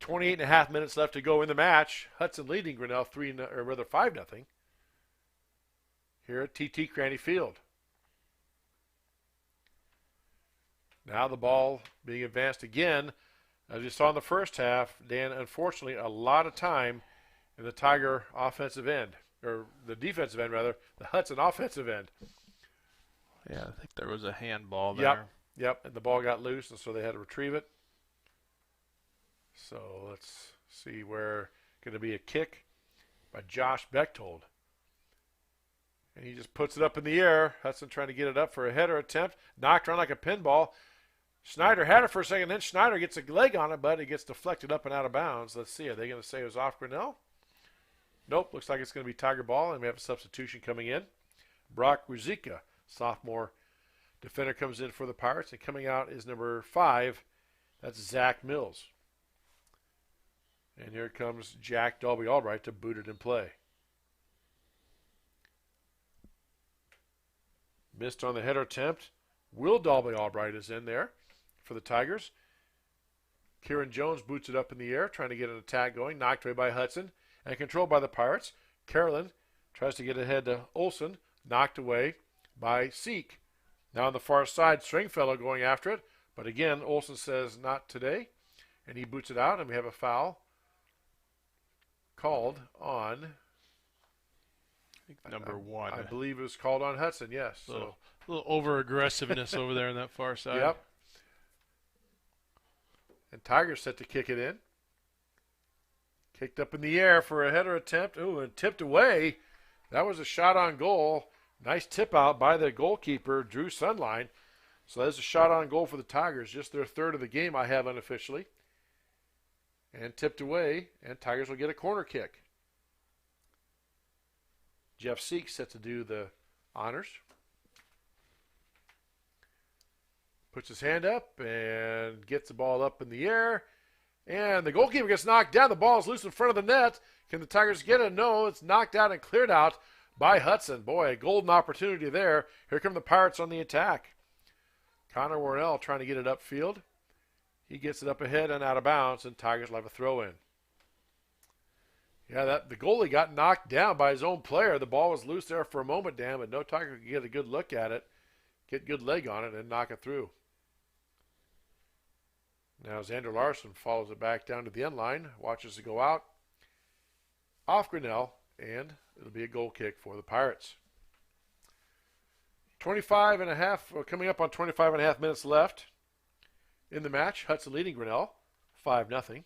S8: 28.5 minutes left to go in the match. Hudson leading Grinnell 5-0 here at TT Cranny Field. Now the ball being advanced again. As you saw in the first half, Dan, unfortunately, a lot of time in the Tiger offensive end, or the defensive end, rather, the Hudson offensive end.
S7: Yeah, I think there was a handball there.
S8: Yep, and the ball got loose, and so they had to retrieve it. So let's see where going to be a kick by Josh Bechtold. And he just puts it up in the air. Hudson trying to get it up for a header attempt. Knocked around like a pinball. Schneider had it for a second, then Schneider gets a leg on it, but it gets deflected up and out of bounds. Let's see, are they going to say it was off Grinnell? Nope, looks like it's going to be Tiger ball, and we have a substitution coming in. Brock Ruzicka, sophomore defender, comes in for the Pirates, and coming out is number 5. That's Zach Mills. And here comes Jack Dalby Albright to boot it in play. Missed on the header attempt. Will Dalby Albright is in there for the Tigers. Kieran Jones boots it up in the air, trying to get an attack going. Knocked away by Hudson and controlled by the Pirates. Carolyn tries to get ahead to Olson. Knocked away by Seek. Now on the far side, Stringfellow going after it. But again, Olson says not today. And he boots it out, and we have a foul called on,
S7: I think number 1.
S8: I believe it was called on Hudson, yes.
S7: A little over-aggressiveness over there on that far side.
S8: Yep. And Tigers set to kick it in. Kicked up in the air for a header attempt. Ooh, and tipped away. That was a shot on goal. Nice tip out by the goalkeeper, Drew Sunline. So there's a shot on goal for the Tigers, just their third of the game I have unofficially. And tipped away, and Tigers will get a corner kick. Jeff Seek set to do the honors. Puts his hand up and gets the ball up in the air. And the goalkeeper gets knocked down. The ball is loose in front of the net. Can the Tigers get it? No, it's knocked out and cleared out by Hudson. Boy, a golden opportunity there. Here come the Pirates on the attack. Connor Warnell trying to get it upfield. He gets it up ahead and out of bounds, and Tigers will have a throw in. Yeah, the goalie got knocked down by his own player. The ball was loose there for a moment, Dan, but no Tiger could get a good look at it, get good leg on it, and knock it through. Now Xander Larson follows it back down to the end line, watches it go out, off Grinnell, and it'll be a goal kick for the Pirates. 25 and a half, coming up on 25 and a half minutes left in the match. Hudson leading Grinnell 5-0.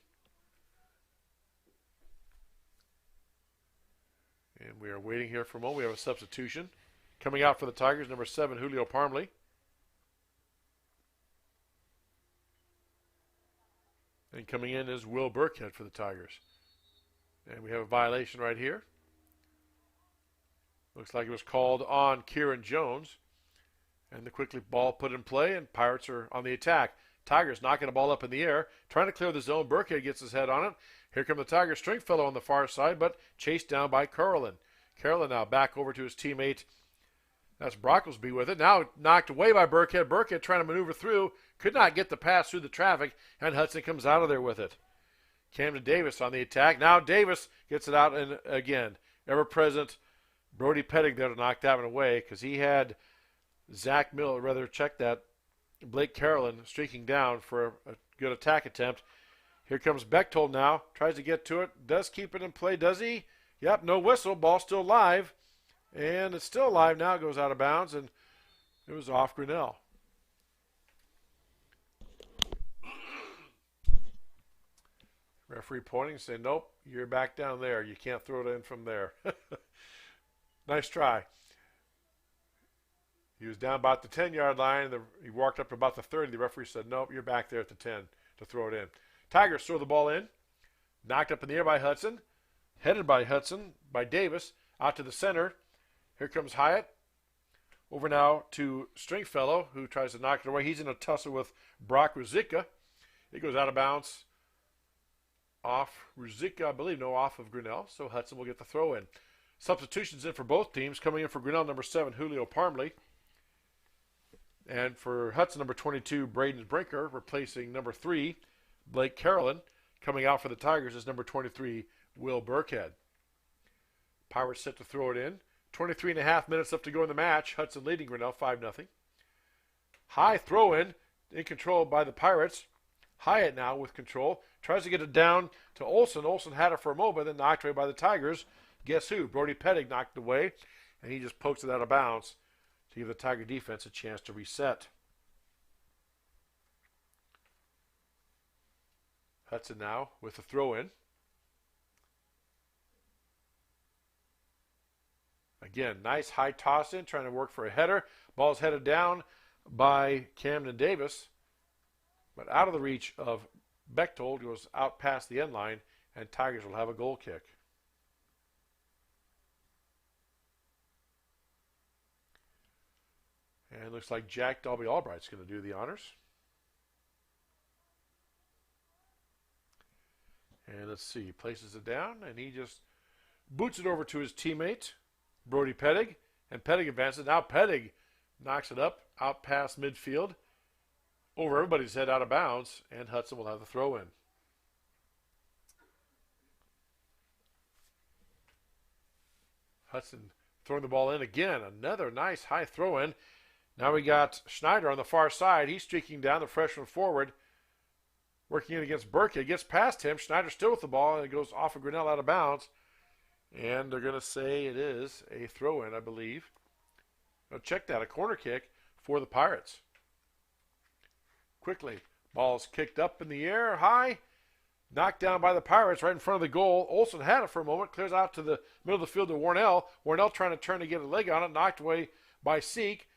S8: And we are waiting here for a moment. We have a substitution. Coming out for the Tigers, number 7, Julio Parmley. And coming in is Will Burkhead for the Tigers. And we have a violation right here. Looks like it was called on Kieran Jones. And the quickly ball put in play, and Pirates are on the attack. Tigers knocking the ball up in the air, trying to clear the zone. Burkhead gets his head on it. Here come the Tigers. Stringfellow on the far side, but chased down by Carolyn. Carolyn now back over to his teammate. That's Brocklesby with it. Now knocked away by Burkhead. Burkhead trying to maneuver through. Could not get the pass through the traffic, and Hudson comes out of there with it. Camden Davis on the attack. Now Davis gets it out, and again, ever-present Brody Pettig there to knock that one away, because he had Zach Miller, Blake Carolyn streaking down for a good attack attempt. Here comes Bechtold now. Tries to get to it. Does keep it in play, does he? Yep, no whistle. Ball still live. And it's still alive now. It goes out of bounds, and it was off Grinnell. Referee pointing, saying, nope, you're back down there. You can't throw it in from there. Nice try. He was down about the 10-yard line. He walked up to about the 30. The referee said, nope, you're back there at the 10 to throw it in. Tigers throw the ball in. Knocked up in the air by Hudson. Headed by Hudson, by Davis, out to the center. Here comes Hyatt. Over now to Stringfellow, who tries to knock it away. He's in a tussle with Brock Ruzicka. It goes out of bounds. Off Ruzicka, I believe. No, off of Grinnell. So Hudson will get the throw in. Substitutions in for both teams. Coming in for Grinnell, number 7, Julio Parmley. And for Hudson, number 22, Braden Brinker, replacing number 3, Blake Carolyn. Coming out for the Tigers is number 23, Will Burkhead. Pirates set to throw it in. 23 and a half minutes left to go in the match. Hudson leading Grinnell 5-0. High throw in control by the Pirates. Hyatt now with control. Tries to get it down to Olsen. Olsen had it for a moment, then knocked away by the Tigers. Guess who? Brody Pettig knocked it away, and he just pokes it out of bounds to give the Tiger defense a chance to reset. Hudson now with the throw in. Again, nice high toss in, trying to work for a header. Ball's headed down by Camden Davis, but out of the reach of Bechtold. Goes out past the end line, and Tigers will have a goal kick. And it looks like Jack Dalby Albright's going to do the honors. And let's see, he places it down, and he just boots it over to his teammate, Brody Pettig, and Pettig advances. Now Pettig knocks it up, out past midfield, over everybody's head out of bounds, and Hudson will have the throw in. Hudson throwing the ball in again. Another nice high throw in. Now we got Schneider on the far side. He's streaking down, the freshman forward, working in against Burkhead. Gets past him. Schneider still with the ball, and it goes off of Grinnell out of bounds. And they're going to say it is a throw-in, I believe. Now check that, a corner kick for the Pirates. Quickly, ball's kicked up in the air, high. Knocked down by the Pirates right in front of the goal. Olsen had it for a moment, clears out to the middle of the field to Warnell. Warnell trying to turn to get a leg on it, knocked away by Seek.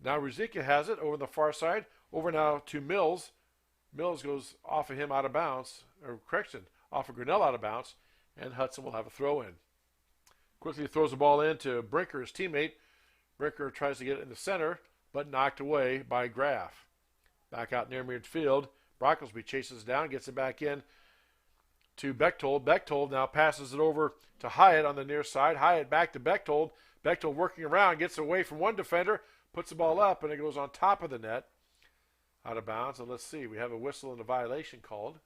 S8: Now Ruzicka has it over the far side. Over now to Mills. Mills goes off of him out of bounds, or correction, off of Grinnell out of bounds, and Hudson will have a throw in. Quickly throws the ball in to Brinker, his teammate. Brinker tries to get it in the center, but knocked away by Graff. Back out near midfield. Brocklesby chases down, gets it back in to Bechtold. Bechtold now passes it over to Hyatt on the near side. Hyatt back to Bechtold. Bechtold working around, gets away from one defender, puts the ball up, and it goes on top of the net. Out of bounds. And let's see, we have a whistle and a violation called.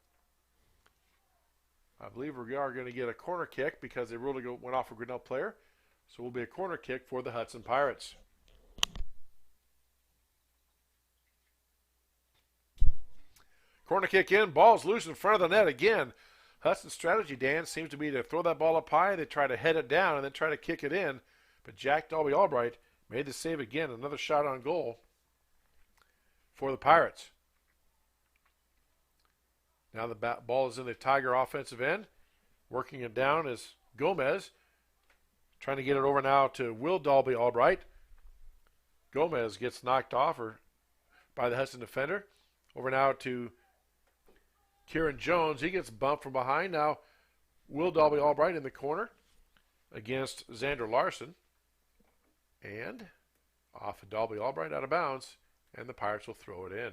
S8: I believe we are going to get a corner kick because they really went off a Grinnell player. So it will be a corner kick for the Hudson Pirates. Corner kick in, ball's loose in front of the net again. Hudson's strategy, Dan, seems to be to throw that ball up high. They try to head it down and then try to kick it in. But Jack Dalby Albright made the save again. Another shot on goal for the Pirates. Now the ball is in the Tiger offensive end. Working it down is Gomez. Trying to get it over now to Will Dalby Albright. Gomez gets knocked off by the Hudson defender. Over now to Kieran Jones. He gets bumped from behind. Now Will Dalby Albright in the corner against Xander Larson. And off of Dalby Albright out of bounds. And the Pirates will throw it in.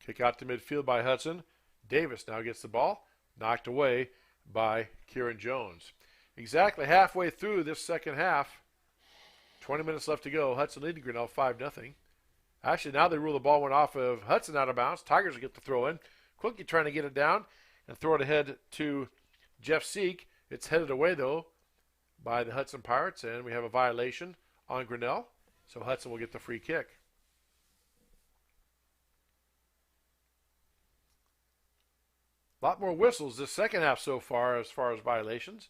S8: Kick out to midfield by Hudson. Davis now gets the ball. Knocked away by Kieran Jones. Exactly halfway through this second half. 20 minutes left to go. Hudson leading Grinnell 5-0. Actually, now they rule the ball went off of Hudson out of bounds. Tigers will get the throw in. Quickly trying to get it down and throw it ahead to Jeff Seek. It's headed away, though, by the Hudson Pirates, and we have a violation on Grinnell. So Hudson will get the free kick. A lot more whistles this second half so far as violations.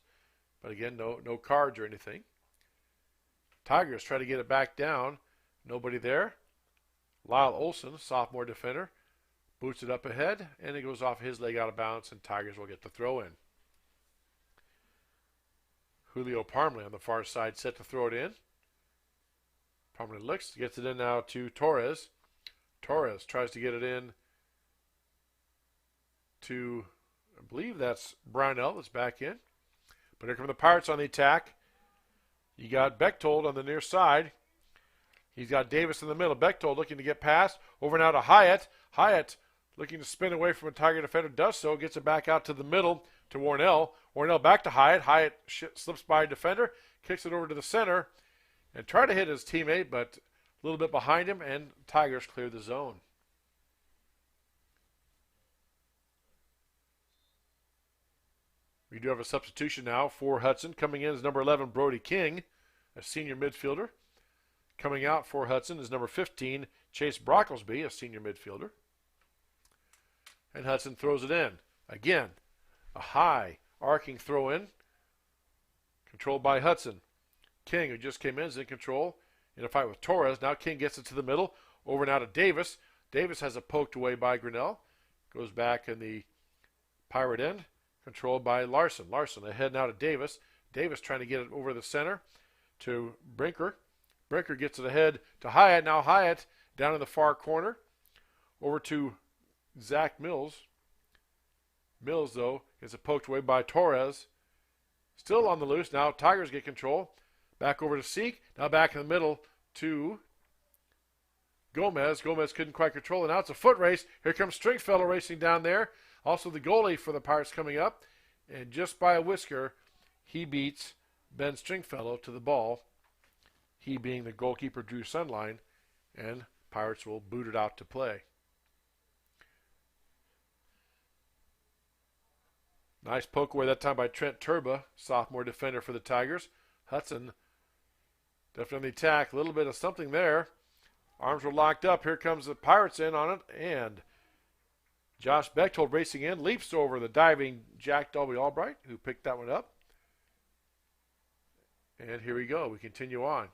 S8: But again, no cards or anything. Tigers try to get it back down. Nobody there. Lyle Olson, sophomore defender, boots it up ahead, and it goes off his leg out of bounds, and Tigers will get the throw in. Julio Parmley on the far side set to throw it in. Parmley looks, gets it in now to Torres. Torres tries to get it in to, I believe that's Brownell that's back in. But here come the Pirates on the attack. You got Bechtold on the near side. He's got Davis in the middle. Bechtold looking to get past. Over now to Hyatt. Hyatt looking to spin away from a Tiger defender. Does so. Gets it back out to the middle to Warnell. Warnell back to Hyatt. Hyatt slips by a defender. Kicks it over to the center. And tried to hit his teammate, but a little bit behind him. And Tigers clear the zone. We do have a substitution now for Hudson. Coming in is number 11, Brody King, a senior midfielder. Coming out for Hudson is number 15, Chase Brocklesby, a senior midfielder. And Hudson throws it in. Again, a high arcing throw in. Controlled by Hudson. King, who just came in, is in control in a fight with Torres. Now King gets it to the middle. Over now to Davis. Davis has it poked away by Grinnell. Goes back in the Pirate end. Controlled by Larson. Larson ahead now to Davis. Davis trying to get it over the center to Brinker. Brinker gets it ahead to Hyatt. Now Hyatt down in the far corner. Over to Zach Mills. Mills, though, gets it poked away by Torres. Still on the loose. Now Tigers get control. Back over to Seek. Now back in the middle to Gomez. Gomez couldn't quite control it. Now it's a foot race. Here comes Stringfellow racing down there. Also the goalie for the Pirates coming up. And just by a whisker, he beats Ben Stringfellow to the ball. He being the goalkeeper, Drew Sunline. And Pirates will boot it out to play. Nice poke away that time by Trent Turba, sophomore defender for the Tigers. Hudson definitely on the attack. A little bit of something there. Arms were locked up. Here comes the Pirates in on it. And Josh Bechtold racing in. Leaps over the diving Jack Dalby Albright, who picked that one up. And here we go. We continue on.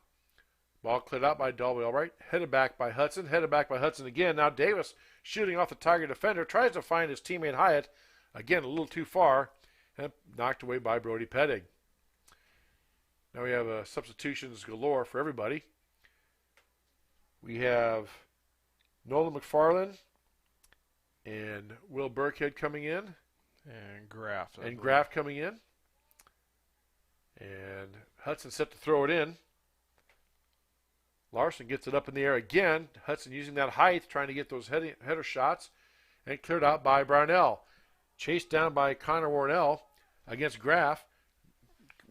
S8: Ball cleared out by Dalby Albright. Headed back by Hudson. Headed back by Hudson again. Now Davis shooting off the Tiger defender. Tries to find his teammate Hyatt. Again, a little too far. And knocked away by Brody Pettig. Now we have substitutions galore for everybody. We have Nolan McFarland and Will Burkhead coming in.
S7: And Graff.
S8: And Graff coming in. And Hudson set to throw it in. Larson gets it up in the air again. Hudson using that height, trying to get those header shots. And cleared out by Brownell. Chased down by Connor Warnell against Graff.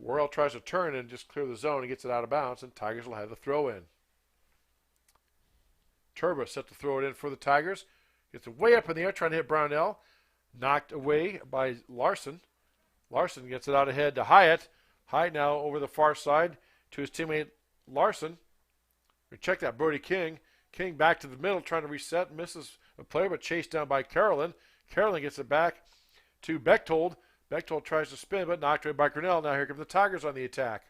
S8: Warnell tries to turn and just clear the zone and gets it out of bounds. And Tigers will have the throw in. Turba set to throw it in for the Tigers. Gets it way up in the air, trying to hit Brownell. Knocked away by Larson. Larson gets it out ahead to Hyatt. Hyatt now over the far side to his teammate Larson. We check that Brody King. King back to the middle, trying to reset. Misses a player, but chased down by Carolyn. Carolyn gets it back to Bechtold. Bechtold tries to spin, but knocked away by Grinnell. Now here come the Tigers on the attack.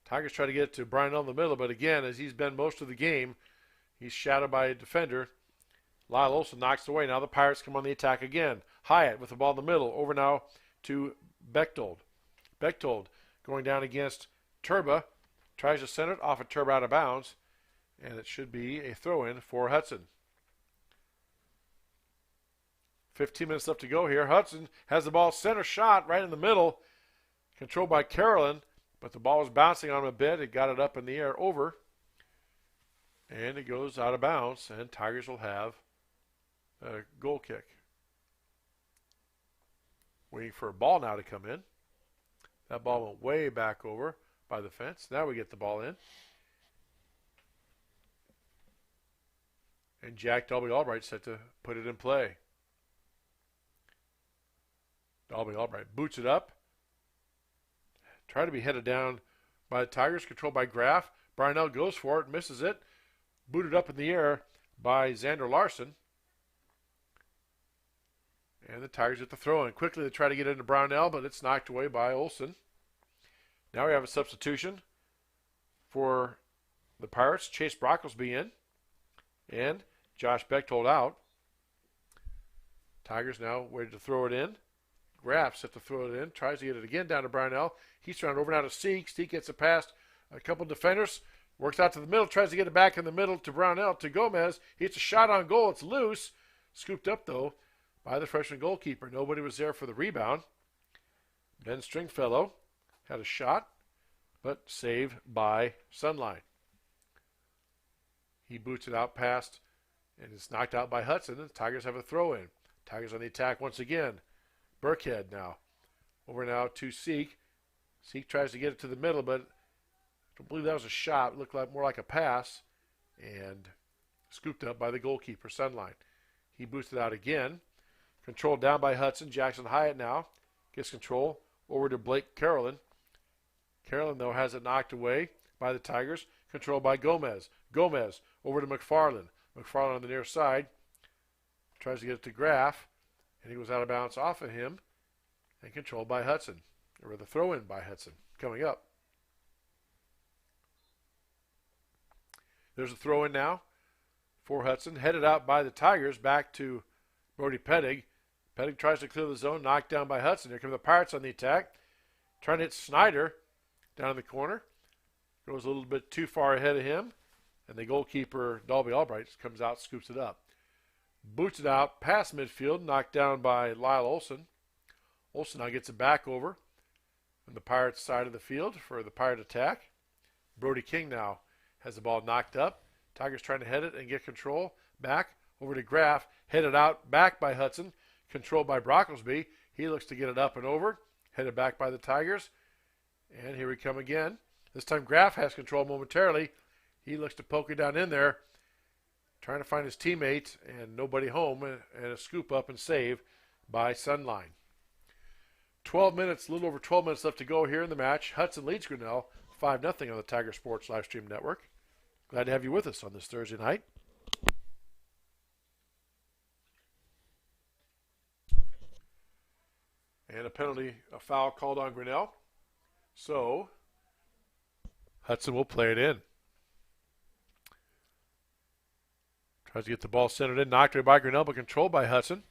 S8: Tigers try to get to Brownell in the middle, but again, as he's been most of the game, he's shadowed by a defender. Lyle Olson knocks away. Now the Pirates come on the attack again. Hyatt with the ball in the middle. Over now to Bechtold. Bechtold going down against Turba. Tries to send it off of Turba out of bounds. And it should be a throw-in for Hudson. 15 minutes left to go here. Hudson has the ball center shot right in the middle. Controlled by Carolyn. But the ball was bouncing on him a bit. It got it up in the air over. And it goes out of bounds. And Tigers will have a goal kick. Waiting for a ball now to come in. That ball went way back over by the fence. Now we get the ball in. And Jack Dalby Albright set to put it in play. Dalby Albright boots it up. Try to be headed down by the Tigers, controlled by Graff. Brownell goes for it, misses it. Booted up in the air by Xander Larson. And the Tigers get the throw in. Quickly they try to get into Brownell, but it's knocked away by Olson. Now we have a substitution for the Pirates. Chase Brocklesby in. And Josh Bechtold out. Tigers now ready to throw it in. Graff set to throw it in. Tries to get it again down to Brownell. He's trying over now to Seek. Seek gets it past a couple defenders. Works out to the middle. Tries to get it back in the middle to Brownell. To Gomez. Hits a shot on goal. It's loose. Scooped up, though, by the freshman goalkeeper. Nobody was there for the rebound. Ben Stringfellow had a shot, but saved by Sunline. He boots it out past, and it's knocked out by Hudson. And the Tigers have a throw-in. Tigers on the attack once again. Burkhead now. Over now to Seek. Seek tries to get it to the middle, but I don't believe that was a shot. It looked like more like a pass. And scooped up by the goalkeeper, Sunline. He boots it out again. Controlled down by Hudson. Jackson Hyatt now gets control over to Blake Carolyn. Carolyn, though, has it knocked away by the Tigers. Controlled by Gomez. Gomez over to McFarland. McFarland on the near side. Tries to get it to Graff. And he goes out of bounds off of him. And controlled by Hudson. Or the throw-in by Hudson coming up. There's a throw-in now for Hudson. Headed out by the Tigers back to Brody Pettig. Pettig tries to clear the zone. Knocked down by Hudson. Here come the Pirates on the attack. Trying to hit Snyder down in the corner. Goes a little bit too far ahead of him. And the goalkeeper, Dalby Albright, comes out, scoops it up. Boots it out past midfield. Knocked down by Lyle Olson. Olson now gets it back over on the Pirates' side of the field for the Pirate attack. Brody King now has the ball knocked up. Tigers trying to head it and get control. Back over to Graff. Headed out back by Hudson. Controlled by Brocklesby. He looks to get it up and over. Headed back by the Tigers. And here we come again. This time Graff has control momentarily. He looks to poke it down in there. Trying to find his teammate and nobody home. And a scoop up and save by Sunline. 12 minutes, a little over 12 minutes left to go here in the match. Hudson leads Grinnell 5-0 on the Tiger Sports Livestream Network. Glad to have you with us on this Thursday night. And a foul called on Grinnell. So Hudson will play it in. Tries to get the ball centered in, knocked away by Grinnell, but controlled by Hudson.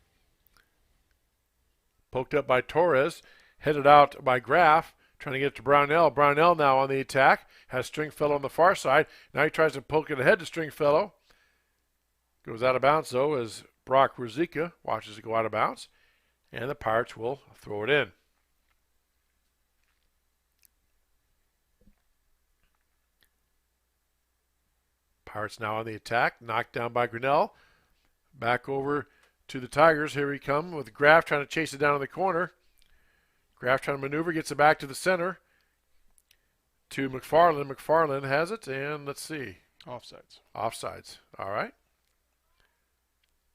S8: Poked up by Torres, headed out by Graff, trying to get it to Brownell. Brownell now on the attack, has Stringfellow on the far side. Now he tries to poke it ahead to Stringfellow. Goes out of bounds, though, as Brock Ruzicka watches it go out of bounds. And the Pirates will throw it in. Pirates now on the attack, knocked down by Grinnell. Back over to the Tigers. Here we come with Graff trying to chase it down in the corner. Graff trying to maneuver, gets it back to the center. To McFarland. McFarland has it, and let's see.
S7: Offsides.
S8: Offsides. All right.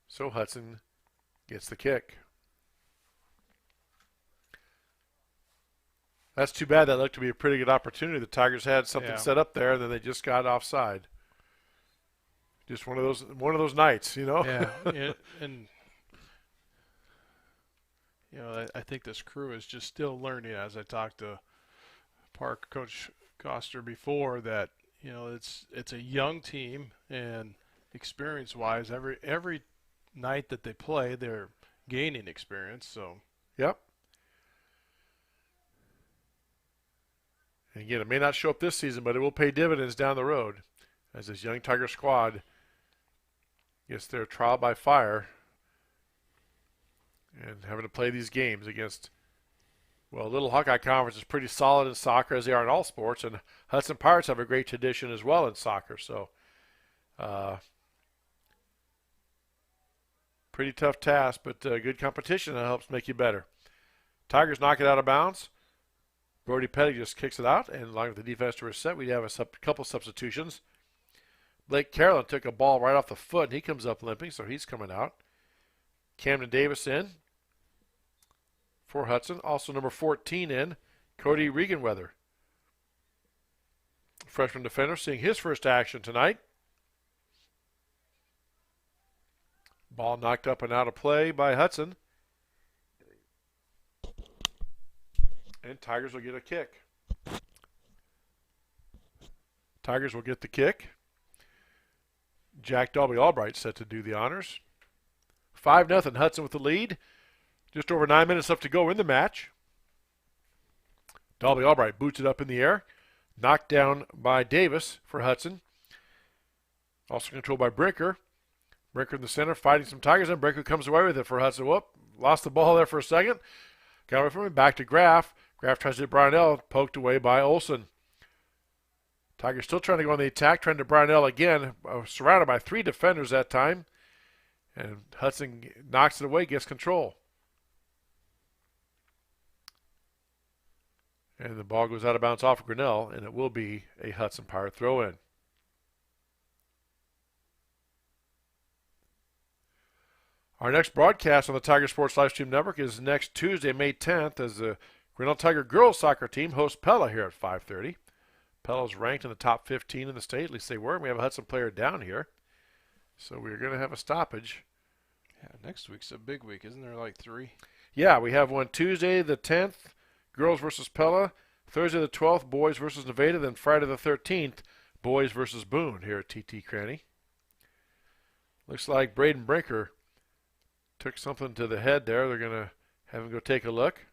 S8: So Hudson gets the kick. That's too bad. That looked to be a pretty good opportunity. The Tigers had something set up there, and then they just got offside. Just one of those nights, you know.
S7: Yeah, and you know, I think this crew is just still learning. As I talked to Park Coach Coster before, that you know it's a young team, and experience-wise, every night that they play, they're gaining experience. So,
S8: yep. And again, it may not show up this season, but it will pay dividends down the road as this young Tiger squad gets their trial by fire and having to play these games against, well, Little Hawkeye Conference is pretty solid in soccer, as they are in all sports, and Hudson Pirates have a great tradition as well in soccer. So, pretty tough task, but good competition that helps make you better. Tigers knock it out of bounds. Brody Petty just kicks it out, and along with the defense to reset, we have a couple substitutions. Blake Carolyn took a ball right off the foot, and he comes up limping, so he's coming out. Camden Davis in for Hudson. Also number 14 in, Cody Reganweather. Freshman defender seeing his first action tonight. Ball knocked up and out of play by Hudson. And Tigers will get a kick. Tigers will get the kick. Jack Dalby Albright set to do the honors. 5-0 Hudson with the lead. Just over 9 minutes left to go in the match. Dalby Albright boots it up in the air. Knocked down by Davis for Hudson. Also controlled by Brinker. Brinker in the center fighting some Tigers, and Brinker comes away with it for Hudson. Whoop, lost the ball there for a second. Got away from him, back to Graff. Graff tries to hit Brownell, poked away by Olson. Tigers still trying to go on the attack, trying to Brownell again, surrounded by 3 defenders that time. And Hudson knocks it away, gets control. And the ball goes out of bounds off of Grinnell, and it will be a Hudson Pirate throw-in. Our next broadcast on the Tiger Sports Livestream Network is next Tuesday, May 10th, as the Grinnell Tiger girls soccer team hosts Pella here at 5:30. Pella's ranked in the top 15 in the state, at least they were. We have a Hudson player down here, so we're going to have a stoppage.
S7: yeah, next week's a big week, isn't there? Like 3.
S8: Yeah, we have one Tuesday the 10th, girls versus Pella. Thursday the 12th, boys versus Nevada. Then Friday the 13th, boys versus Boone here at TT Cranny. Looks like Braden Brinker took something to the head there. They're going to have him go take a look.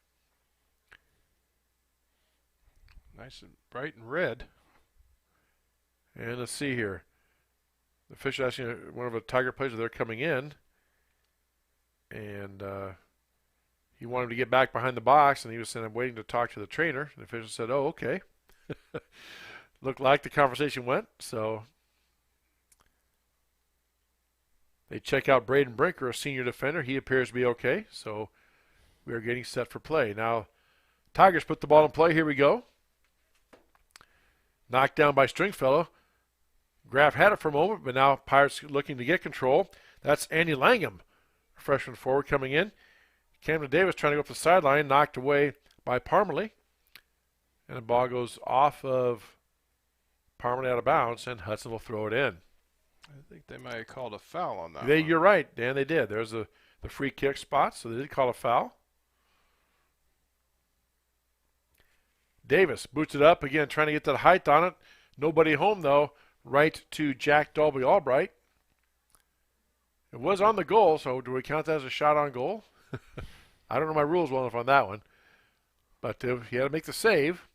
S7: Nice and bright and red.
S8: And let's see here. The official asking one of the Tiger players if they're coming in. And he wanted him to get back behind the box, and he was saying, I'm waiting to talk to the trainer. And the official said, oh, okay. Looked like the conversation went, so they check out Braden Brinker, a senior defender. He appears to be okay, so we are getting set for play. Now, Tigers put the ball in play. Here we go. Knocked down by Stringfellow. Graff had it for a moment, but now Pirates looking to get control. That's Andy Langham, freshman forward, coming in. Camden Davis trying to go up the sideline, knocked away by Parmalee. And the ball goes off of Parmalee out of bounds, and Hudson will throw it in.
S7: I think they might have called a foul on that one.
S8: You're right, Dan, they did. There's the free kick spot, so they did call a foul. Davis boots it up again, trying to get that height on it. Nobody home, though. Right to Jack Dolby Albright. It was on the goal, so do we count that as a shot on goal? I don't know my rules well enough on that one. But he had to make the save.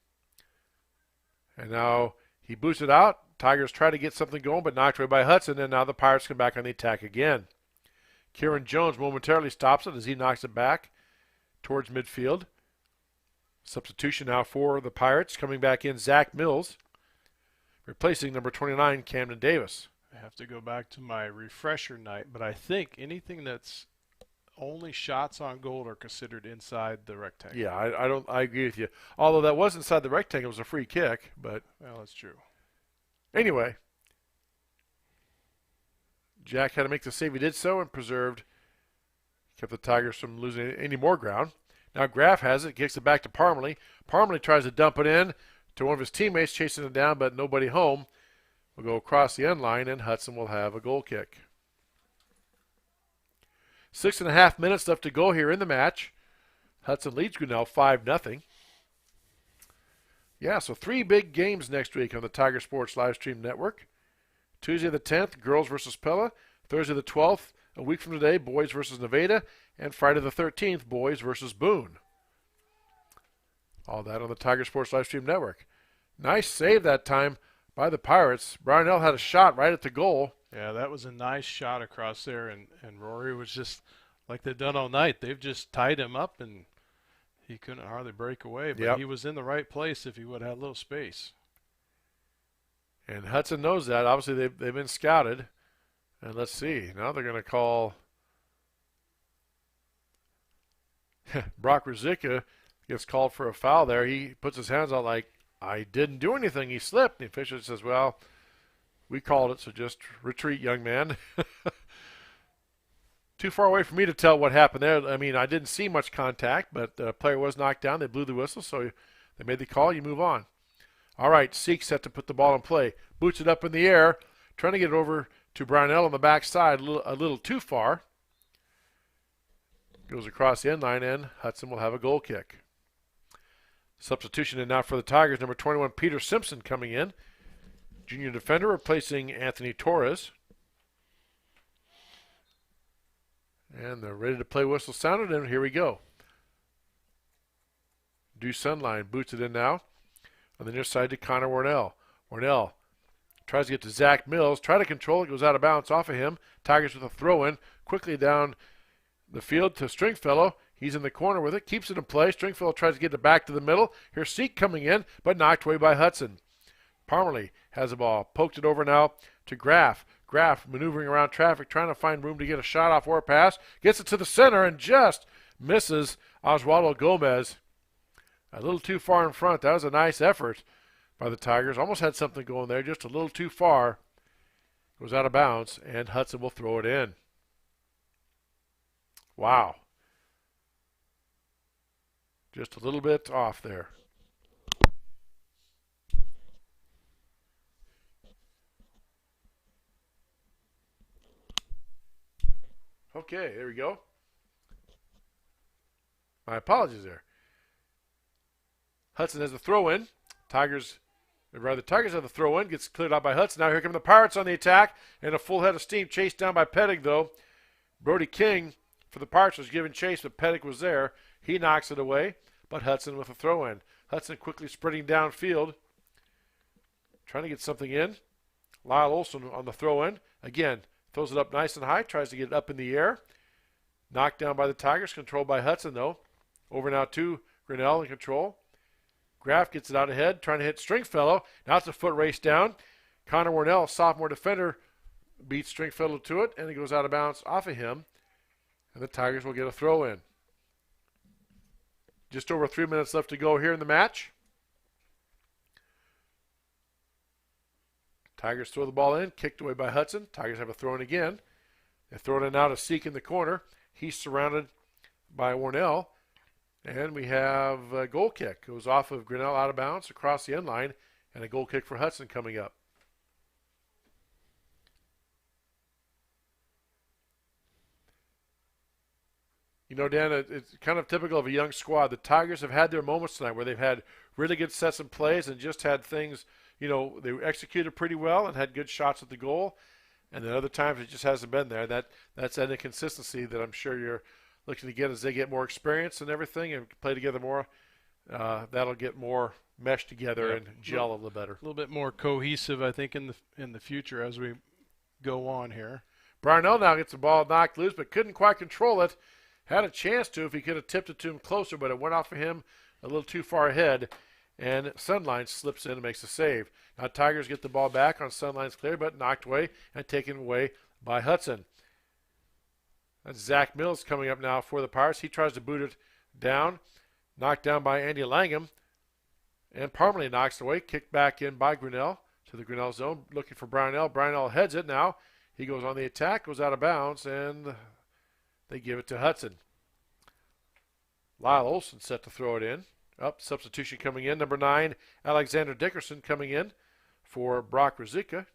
S8: And now he boosts it out. Tigers try to get something going, but knocked away by Hudson, and now the Pirates come back on the attack again. Kieran Jones momentarily stops it as he knocks it back towards midfield. Substitution now for the Pirates. Coming back in, Zach Mills, replacing number 29, Camden Davis.
S7: I have to go back to my refresher night, but I think anything that's only shots on goal are considered inside the rectangle.
S8: Yeah, I agree with you. Although that was inside the rectangle, it was a free kick, but
S7: Well, that's true.
S8: anyway, Jack had to make the save. He did so and kept the Tigers from losing any more ground. Now Graff has it, kicks it back to Parmalee. Parmalee tries to dump it in to one of his teammates, chasing it down, but nobody home. Will go across the end line, and Hudson will have a goal kick. 6.5 minutes left to go here in the match. Hudson leads Grinnell 5-0. Yeah, so 3 big games next week on the Tiger Sports Livestream Network. Tuesday the 10th, girls versus Pella. Thursday the 12th, a week from today, boys versus Nevada. And Friday the 13th, boys versus Boone. All that on the Tiger Sports Livestream Network. Nice save that time by the Pirates. Brownell had a shot right at the goal.
S7: Yeah, that was a nice shot across there, and Rory was just like they've done all night. They've just tied him up, and he couldn't hardly break away. But he was in the right place if he would have had a little space.
S8: And Hudson knows that. Obviously, they've been scouted. And let's see. Now they're going to call Brock Ruzicka gets called for a foul there. He puts his hands out like, I didn't do anything. He slipped. And the official says, well, we called it, so just retreat, young man. Too far away for me to tell what happened there. I mean, I didn't see much contact, but the player was knocked down. They blew the whistle, so they made the call. You move on. All right, Seek set to put the ball in play. Boots it up in the air, trying to get it over to Brownell on the backside, a little too far. Goes across the end line, and Hudson will have a goal kick. Substitution in now for the Tigers, number 21, Peter Simpson coming in. Junior defender replacing Anthony Torres. And they're ready to play. Whistle sounded, and here we go. Due Sunline boots it in now. On the near side to Connor Warnell. Warnell tries to get to Zach Mills. Try to control it. Goes out of bounds off of him. Tigers with a throw-in. Quickly down the field to Stringfellow. He's in the corner with it. Keeps it in play. Stringfellow tries to get it back to the middle. Here's Seek coming in, but knocked away by Hudson. Parmalee has the ball. Poked it over now to Graff. Graff maneuvering around traffic, trying to find room to get a shot off or a pass. Gets it to the center and just misses Oswaldo Gomez. A little too far in front. That was a nice effort by the Tigers. Almost had something going there, just a little too far. Goes out of bounds, and Hudson will throw it in. Wow. Just a little bit off there. Okay, there we go. My apologies there. Hudson has the throw-in. Tigers have the throw-in. Gets cleared out by Hudson. Now here come the Pirates on the attack. And a full head of steam. Chased down by Pettig, though. Brody King for the Pirates was given chase, but Pettig was there. He knocks it away. But Hudson with a throw-in. Hudson quickly sprinting downfield. Trying to get something in. Lyle Olson on the throw-in. Again, throws it up nice and high. Tries to get it up in the air. Knocked down by the Tigers. Controlled by Hudson, though. Over now to Grinnell in control. Graff gets it out ahead, trying to hit Stringfellow. Now it's a foot race down. Connor Warnell, sophomore defender, beats Stringfellow to it, and he goes out of bounds off of him. And the Tigers will get a throw in. Just over 3 minutes left to go here in the match. Tigers throw the ball in, kicked away by Hudson. Tigers have a throw in again. They throw it in now to Seek in the corner. He's surrounded by Warnell. And we have a goal kick. Goes off of Grinnell out of bounds across the end line. And a goal kick for Hudson coming up. You know, Dan, it's kind of typical of a young squad. The Tigers have had their moments tonight where they've had really good sets and plays and just had things, you know, they executed pretty well and had good shots at the goal. And then other times it just hasn't been there. That's an inconsistency that I'm sure you're looking to get as they get more experience and everything and play together more. That'll get more meshed together and gel a little better.
S7: A little bit more cohesive, I think, in the future as we go on here.
S8: Brownell now gets the ball knocked loose, but couldn't quite control it. Had a chance to if he could have tipped it to him closer, but it went off of him a little too far ahead. And Sunline slips in and makes a save. Now Tigers get the ball back on Sunline's clear, but knocked away and taken away by Hudson. That's Zach Mills coming up now for the Pirates. He tries to boot it down. Knocked down by Andy Langham. And Parmalee knocks it away. Kicked back in by Grinnell to the Grinnell zone. Looking for Brownell. Brownell heads it now. He goes on the attack, goes out of bounds, and they give it to Hudson. Lyle Olson set to throw it in. Substitution coming in. Number 9, Alexander Dickerson coming in for Brock Ruzicka.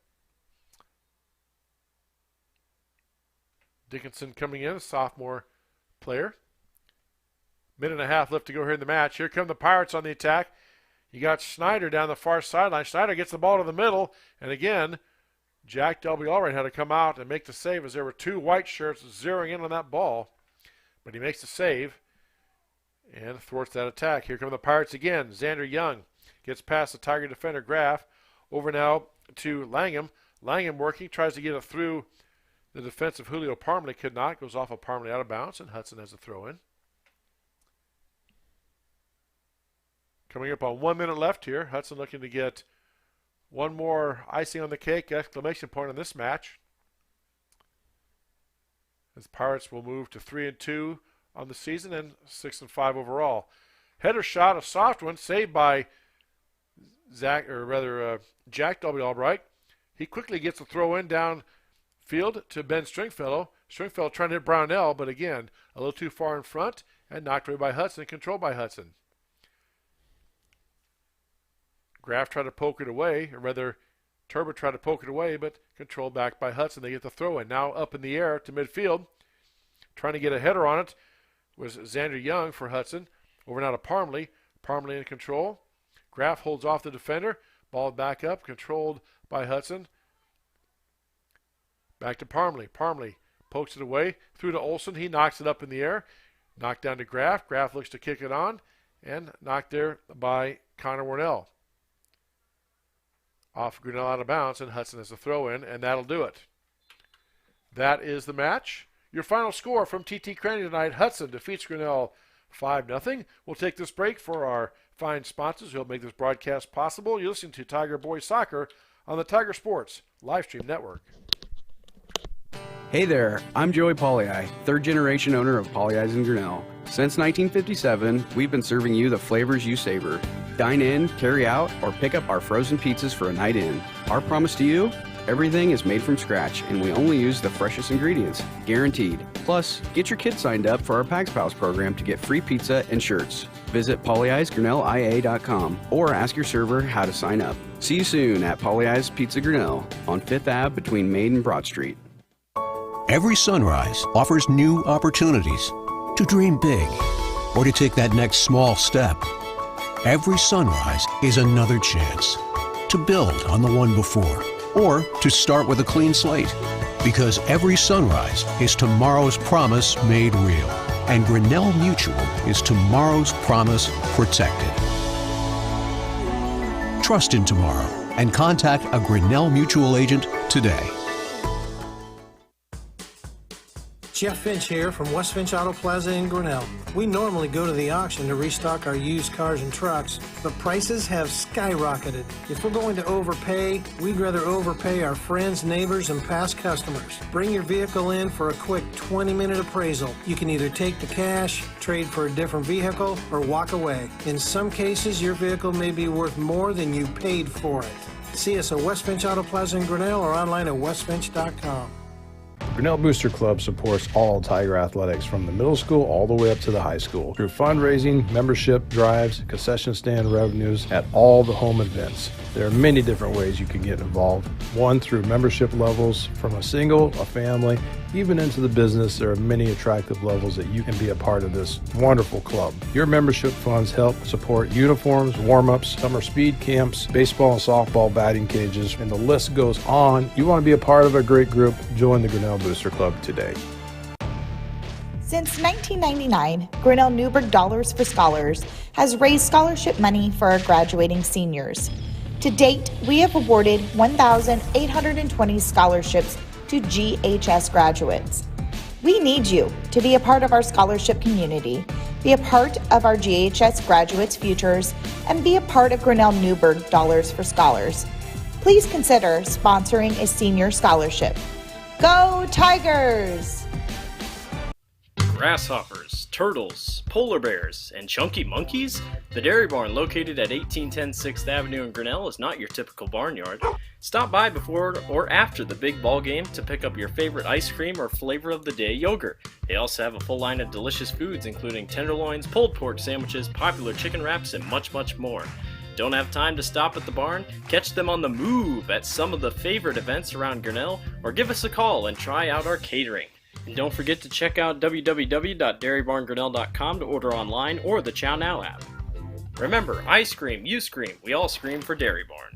S8: Dickinson coming in, a sophomore player. Minute and a half left to go here in the match. Here come the Pirates on the attack. You got Schneider down the far sideline. Schneider gets the ball to the middle, and again, Jack W. Allred had to come out and make the save as there were two white shirts zeroing in on that ball. But he makes the save and thwarts that attack. Here come the Pirates again. Xander Young gets past the Tiger defender Graff. Over now to Langham. Langham working, tries to get it through the defense of Julio Parmalee. Could not. Goes off of Parmalee out of bounds, and Hudson has a throw in. Coming up on 1 minute left here. Hudson looking to get one more icing on the cake, exclamation point on this match. As Pirates will move to 3-2 on the season and 6-5 overall. Header shot, a soft one, saved by Jack W. Albright. He quickly gets a throw in downfield to Ben Stringfellow. Stringfellow trying to hit Brownell, but again, a little too far in front and knocked away by Hudson, controlled by Hudson. Graff tried to poke it away, or rather, Turbot tried to poke it away, but controlled back by Hudson. They get the throw in. Now up in the air to midfield. Trying to get a header on it was Xander Young for Hudson. Over now to Parmalee. Parmalee in control. Graff holds off the defender. Ball back up, controlled by Hudson. Back to Parmalee. Parmalee pokes it away. Through to Olson. He knocks it up in the air. Knocked down to Graff. Graff looks to kick it on. And knocked there by Connor Warnell. Off Grinnell out of bounds, and Hudson has a throw in, and that'll do it. That is the match. Your final score from TT Cranny tonight: Hudson defeats Grinnell 5-0. We'll take this break for our fine sponsors who help make this broadcast possible. You're listening to Tiger Boys Soccer on the Tiger Sports Livestream Network.
S2: Hey there, I'm Joey Pollei, third generation owner of Polley's in Grinnell. Since 1957, we've been serving you the flavors you savor. Dine in, carry out, or pick up our frozen pizzas for a night in. Our promise to you? Everything is made from scratch, and we only use the freshest ingredients, guaranteed. Plus, get your kids signed up for our Pags Pals program to get free pizza and shirts. Visit polleisgrinnellia.com or ask your server how to sign up. See you soon at Polley's Pizza Grinnell on 5th Ave between Main and Broad Street.
S3: Every sunrise offers new opportunities to dream big or to take that next small step. Every sunrise is another chance to build on the one before or to start with a clean slate. Because every sunrise is tomorrow's promise made real. And Grinnell Mutual is tomorrow's promise protected. Trust in tomorrow and contact a Grinnell Mutual agent today.
S4: Jeff Finch here from West Finch Auto Plaza in Grinnell. We normally go to the auction to restock our used cars and trucks, but prices have skyrocketed. If we're going to overpay, we'd rather overpay our friends, neighbors, and past customers. Bring your vehicle in for a quick 20-minute appraisal. You can either take the cash, trade for a different vehicle, or walk away. In some cases, your vehicle may be worth more than you paid for it. See us at West Finch Auto Plaza in Grinnell or online at westfinch.com.
S5: Grinnell Booster Club supports all Tiger athletics from the middle school all the way up to the high school through fundraising, membership drives, concession stand revenues at all the home events. There are many different ways you can get involved. One, through membership levels from a single, a family, Even into the business, there are many attractive levels that you can be a part of this wonderful club. Your membership funds help support uniforms, warm-ups, summer speed camps, baseball and softball batting cages, and the list goes on. You want to be a part of a great group? Join the Grinnell Booster Club today.
S6: Since 1999, Grinnell Newburgh Dollars for Scholars has raised scholarship money for our graduating seniors. To date, we have awarded 1,820 scholarships to GHS graduates. We need you to be a part of our scholarship community, be a part of our GHS graduates' futures, and be a part of Grinnell Newburgh Dollars for Scholars. Please consider sponsoring a senior scholarship. Go Tigers!
S1: Grasshoppers, turtles, polar bears, and chunky monkeys? The Dairy Barn, located at 1810 6th Avenue in Grinnell, is not your typical barnyard. Stop by before or after the big ball game to pick up your favorite ice cream or flavor of the day yogurt. They also have a full line of delicious foods, including tenderloins, pulled pork sandwiches, popular chicken wraps, and much, much more. Don't have time to stop at the barn? Catch them on the move at some of the favorite events around Grinnell, or give us a call and try out our catering. And don't forget to check out www.dairybarngrinnell.com to order online or the Chow Now app. Remember, I scream, you scream, we all scream for Dairy Barn.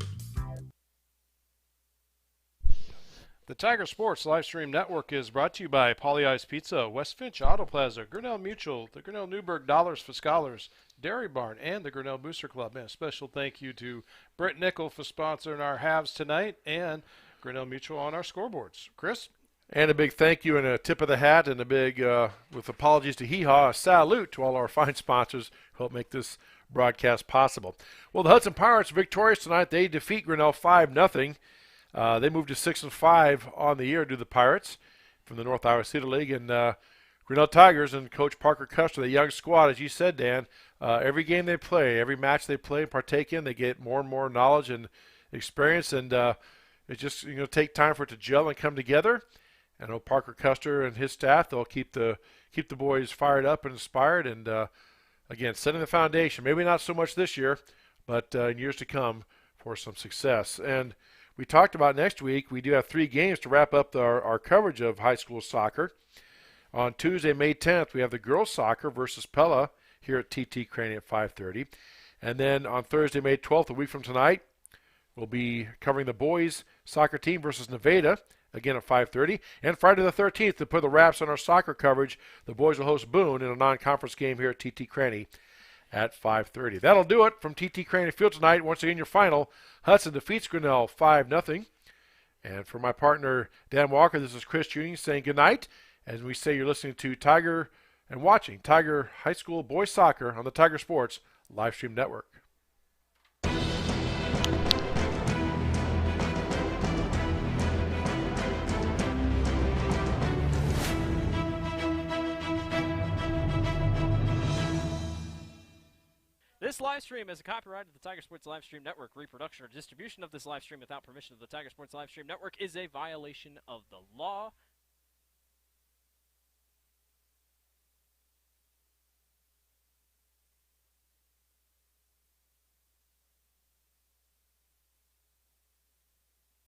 S7: The Tiger Sports Livestream Network is brought to you by Polly Ice Pizza, West Finch Auto Plaza, Grinnell Mutual, the Grinnell Newburgh Dollars for Scholars, Dairy Barn, and the Grinnell Booster Club. And a special thank you to Brett Nickel for sponsoring our halves tonight and Grinnell Mutual on our scoreboards. Chris?
S8: And a big thank you and a tip of the hat and a big, with apologies to Hee Haw, a salute to all our fine sponsors who help make this broadcast possible. Well, the Hudson Pirates victorious tonight. They defeat Grinnell 5-0. They moved to 6-5 on the year, do the Pirates from the North Iowa City League. And Grinnell Tigers and Coach Parker Custer, the young squad, as you said, Dan, every game they play, every match they play and partake in, they get more and more knowledge and experience. And it just take time for it to gel and come together. I know Parker Custer and his staff, they'll keep the boys fired up and inspired and, again, setting the foundation, maybe not so much this year, but in years to come for some success. And we talked about next week, we do have 3 games to wrap up our coverage of high school soccer. On Tuesday, May 10th, we have the girls soccer versus Pella here at TT Crane at 5:30. And then on Thursday, May 12th, a week from tonight, we'll be covering the boys soccer team versus Nevada, again at 5:30. And Friday the 13th, to put the wraps on our soccer coverage, the boys will host Boone in a non-conference game here at TT Craney at 5:30. That'll do it from TT Craney Field tonight. Once again, your final, Hudson defeats Grinnell 5-0. And for my partner, Dan Walker, this is Chris Juning saying goodnight. As we say, you're listening to Tiger and watching Tiger High School Boys Soccer on the Tiger Sports Livestream Network.
S1: This live stream is a copyright of the Tiger Sports Livestream Network. Reproduction or distribution of this live stream without permission of the Tiger Sports Livestream Network is a violation of the law.